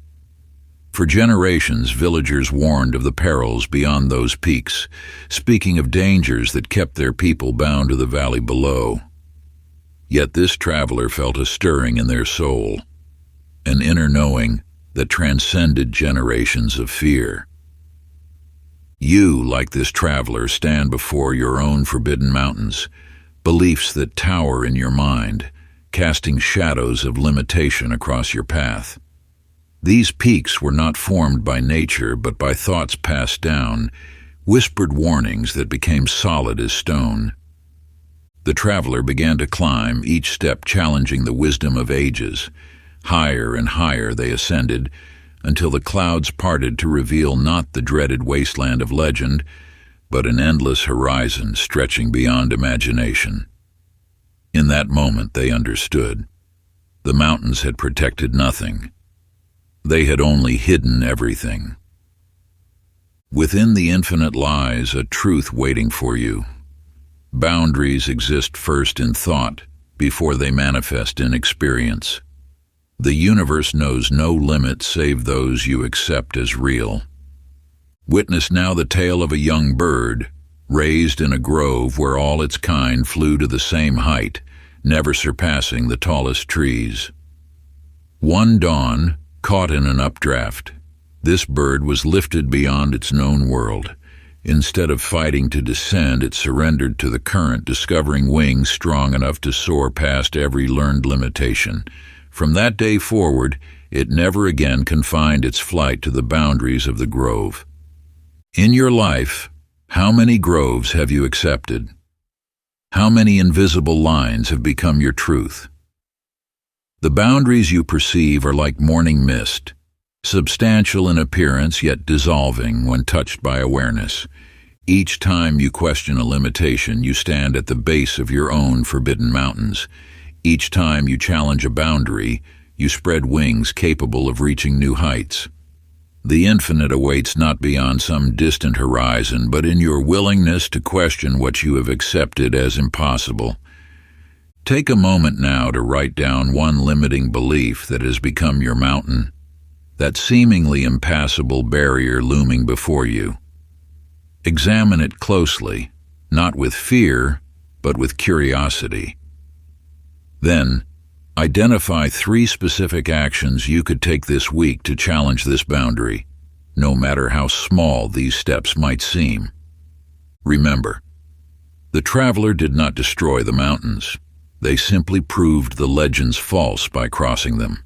For generations, villagers warned of the perils beyond those peaks, speaking of dangers that kept their people bound to the valley below. Yet this traveler felt a stirring in their soul, an inner knowing that transcended generations of fear. You, like this traveler, stand before your own forbidden mountains, beliefs that tower in your mind, casting shadows of limitation across your path. These peaks were not formed by nature, but by thoughts passed down, whispered warnings that became solid as stone. The traveler began to climb, each step challenging the wisdom of ages. Higher and higher they ascended, until the clouds parted to reveal not the dreaded wasteland of legend, but an endless horizon stretching beyond imagination. In that moment they understood. The mountains had protected nothing. They had only hidden everything. Within the infinite lies a truth waiting for you. Boundaries exist first in thought, before they manifest in experience. The universe knows no limits save those you accept as real. Witness now the tale of a young bird, raised in a grove where all its kind flew to the same height, never surpassing the tallest trees. One dawn, caught in an updraft, this bird was lifted beyond its known world. Instead of fighting to descend, it surrendered to the current, discovering wings strong enough to soar past every learned limitation. From that day forward, it never again confined its flight to the boundaries of the grove. In your life, how many groves have you accepted? How many invisible lines have become your truth? The boundaries you perceive are like morning mist, substantial in appearance yet dissolving when touched by awareness. Each time you question a limitation, you stand at the base of your own forbidden mountains. Each time you challenge a boundary, you spread wings capable of reaching new heights. The infinite awaits not beyond some distant horizon, but in your willingness to question what you have accepted as impossible. Take a moment now to write down one limiting belief that has become your mountain, that seemingly impassable barrier looming before you. Examine it closely, not with fear, but with curiosity. Then, identify 3 specific actions you could take this week to challenge this boundary, no matter how small these steps might seem. Remember, the traveler did not destroy the mountains. They simply proved the legends false by crossing them.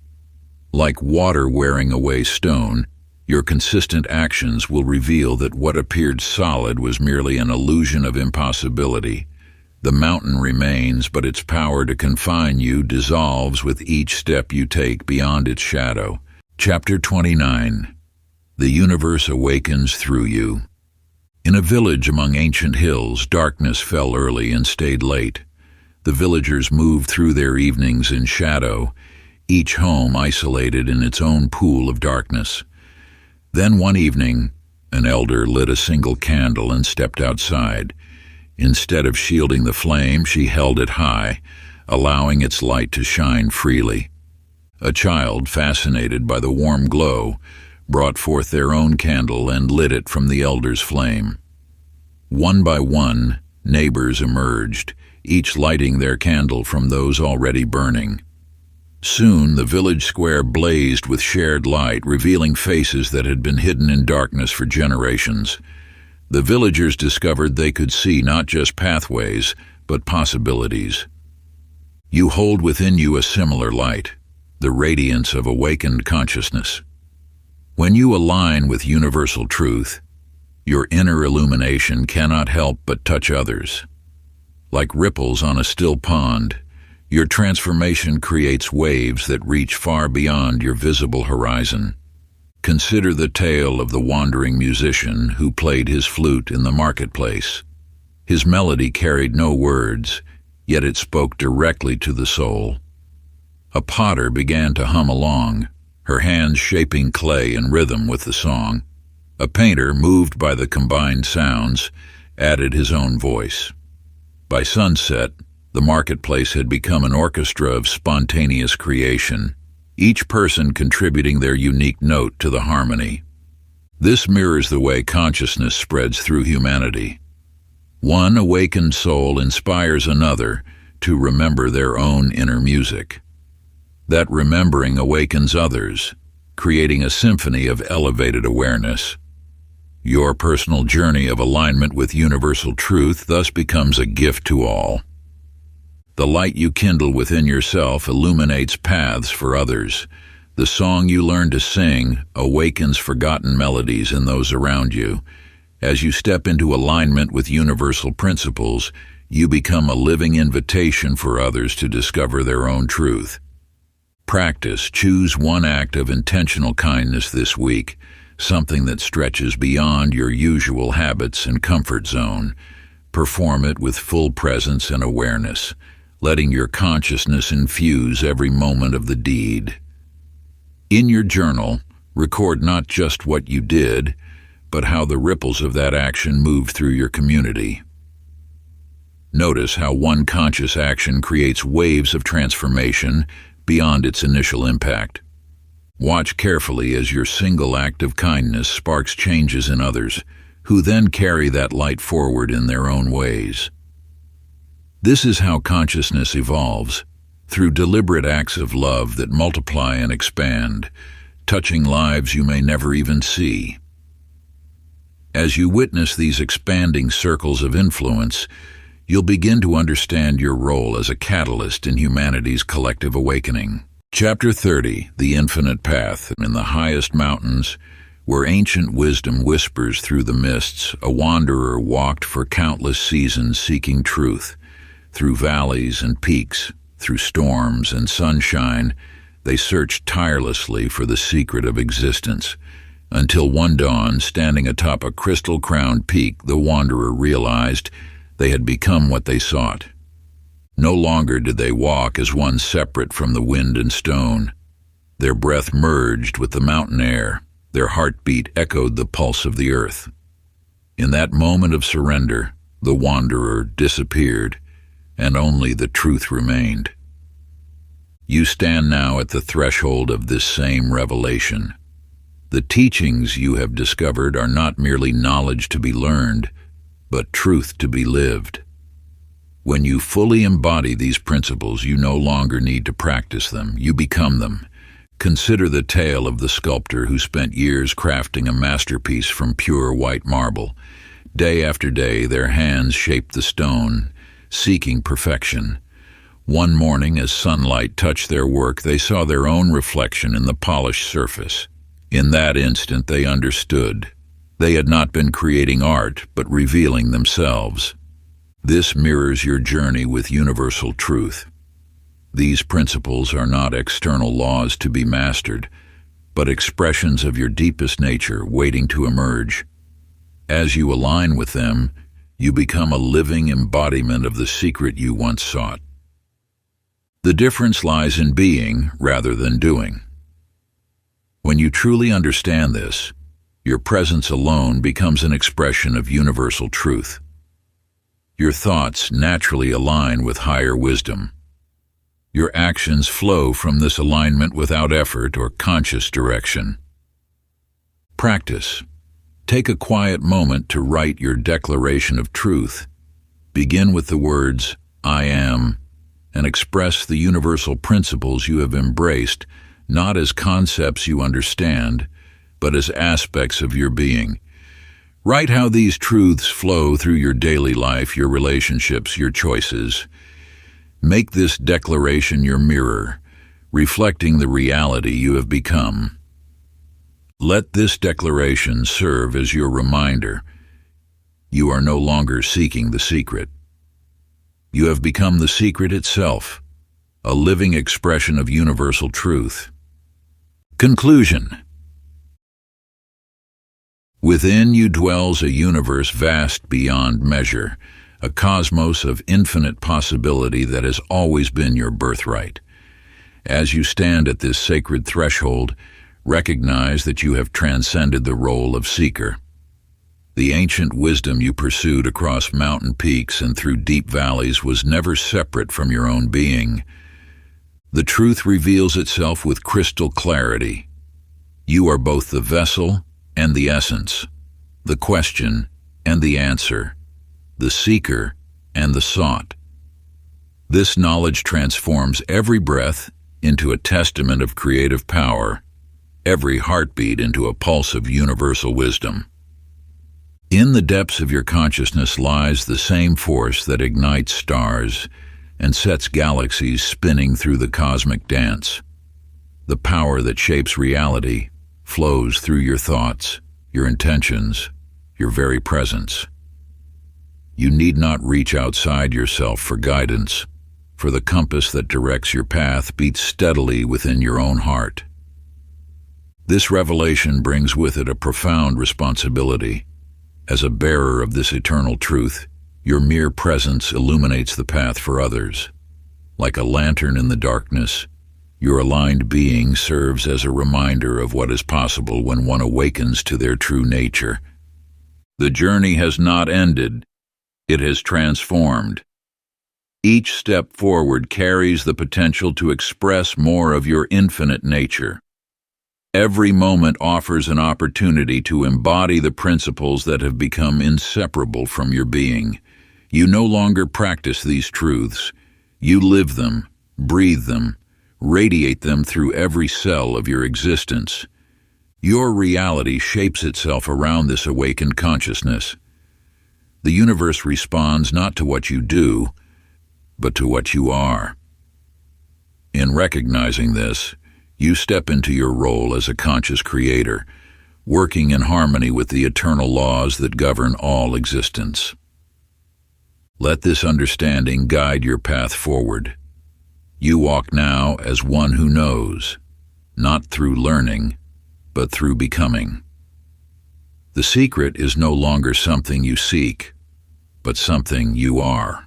Like water wearing away stone, your consistent actions will reveal that what appeared solid was merely an illusion of impossibility. The mountain remains, but its power to confine you dissolves with each step you take beyond its shadow. Chapter 29. The universe awakens through you. In a village among ancient hills, darkness fell early and stayed late. The villagers moved through their evenings in shadow, each home isolated in its own pool of darkness. Then one evening, an elder lit a single candle and stepped outside. Instead of shielding the flame, she held it high, allowing its light to shine freely. A child, fascinated by the warm glow, brought forth their own candle and lit it from the elder's flame. One by one, neighbors emerged, each lighting their candle from those already burning. Soon the village square blazed with shared light, revealing faces that had been hidden in darkness for generations. The villagers discovered they could see not just pathways, but possibilities. You hold within you a similar light, the radiance of awakened consciousness. When you align with universal truth, your inner illumination cannot help but touch others. Like ripples on a still pond, Your transformation creates waves that reach far beyond your visible horizon. Consider the tale of the wandering musician who played his flute in the marketplace. His melody carried no words, yet it spoke directly to the soul. A potter began to hum along, her hands shaping clay in rhythm with the song. A painter, moved by the combined sounds, added his own voice. By sunset, the marketplace had become an orchestra of spontaneous creation, each person contributing their unique note to the harmony. This mirrors the way consciousness spreads through humanity. One awakened soul inspires another to remember their own inner music. That remembering awakens others, creating a symphony of elevated awareness. Your personal journey of alignment with universal truth thus becomes a gift to all. The light you kindle within yourself illuminates paths for others. The song you learn to sing awakens forgotten melodies in those around you. As you step into alignment with universal principles, you become a living invitation for others to discover their own truth. Practice. Choose one act of intentional kindness this week, something that stretches beyond your usual habits and comfort zone. Perform it with full presence and awareness, letting your consciousness infuse every moment of the deed. In your journal, record not just what you did, but how the ripples of that action moved through your community. Notice how one conscious action creates waves of transformation beyond its initial impact. Watch carefully as your single act of kindness sparks changes in others, who then carry that light forward in their own ways. This is how consciousness evolves, through deliberate acts of love that multiply and expand, touching lives you may never even see. As you witness these expanding circles of influence, you'll begin to understand your role as a catalyst in humanity's collective awakening. Chapter 30, The Infinite Path. In the highest mountains, where ancient wisdom whispers through the mists, a wanderer walked for countless seasons seeking truth. Through valleys and peaks, through storms and sunshine, they searched tirelessly for the secret of existence. Until one dawn, standing atop a crystal-crowned peak, the wanderer realized they had become what they sought. No longer did they walk as one separate from the wind and stone. Their breath merged with the mountain air. Their heartbeat echoed the pulse of the earth. In that moment of surrender, the wanderer disappeared, and only the truth remained. You stand now at the threshold of this same revelation. The teachings you have discovered are not merely knowledge to be learned, but truth to be lived. When you fully embody these principles, you no longer need to practice them, you become them. Consider the tale of the sculptor who spent years crafting a masterpiece from pure white marble. Day after day, their hands shaped the stone, seeking perfection. One morning, as sunlight touched their work, they saw their own reflection in the polished surface. In that instant, they understood. They had not been creating art, but revealing themselves. This mirrors your journey with universal truth. These principles are not external laws to be mastered, but expressions of your deepest nature waiting to emerge. As you align with them, you become a living embodiment of the secret you once sought. The difference lies in being rather than doing. When you truly understand this, your presence alone becomes an expression of universal truth. Your thoughts naturally align with higher wisdom. Your actions flow from this alignment without effort or conscious direction. Practice. Take a quiet moment to write your declaration of truth. Begin with the words, "I am," and express the universal principles you have embraced, not as concepts you understand, but as aspects of your being. Write how these truths flow through your daily life, your relationships, your choices. Make this declaration your mirror, reflecting the reality you have become. Let this declaration serve as your reminder. You are no longer seeking the secret. You have become the secret itself. a living expression of universal truth. Conclusion. Within you dwells a universe vast beyond measure, a cosmos of infinite possibility that has always been your birthright. As you stand at this sacred threshold, recognize that you have transcended the role of seeker. The ancient wisdom you pursued across mountain peaks and through deep valleys was never separate from your own being. The truth reveals itself with crystal clarity. You are both the vessel and the essence, the question and the answer, the seeker and the sought. This knowledge transforms every breath into a testament of creative power, every heartbeat into a pulse of universal wisdom. In the depths of your consciousness lies the same force that ignites stars and sets galaxies spinning through the cosmic dance. The power that shapes reality flows through your thoughts, your intentions, your very presence. You need not reach outside yourself for guidance, for the compass that directs your path beats steadily within your own heart. This revelation brings with it a profound responsibility. As a bearer of this eternal truth, your mere presence illuminates the path for others. Like a lantern in the darkness, your aligned being serves as a reminder of what is possible when one awakens to their true nature. The journey has not ended. It has transformed. Each step forward carries the potential to express more of your infinite nature. Every moment offers an opportunity to embody the principles that have become inseparable from your being. You no longer practice these truths. You live them, breathe them, radiate them through every cell of your existence. Your reality shapes itself around this awakened consciousness. The universe responds not to what you do, but to what you are. In recognizing this, you step into your role as a conscious creator, working in harmony with the eternal laws that govern all existence. Let this understanding guide your path forward. You walk now as one who knows, not through learning, but through becoming. The secret is no longer something you seek, but something you are.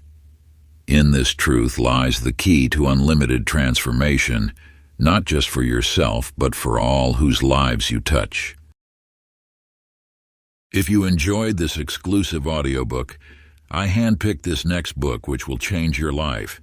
In this truth lies the key to unlimited transformation, not just for yourself, but for all whose lives you touch. If you enjoyed this exclusive audiobook, I handpicked this next book which will change your life.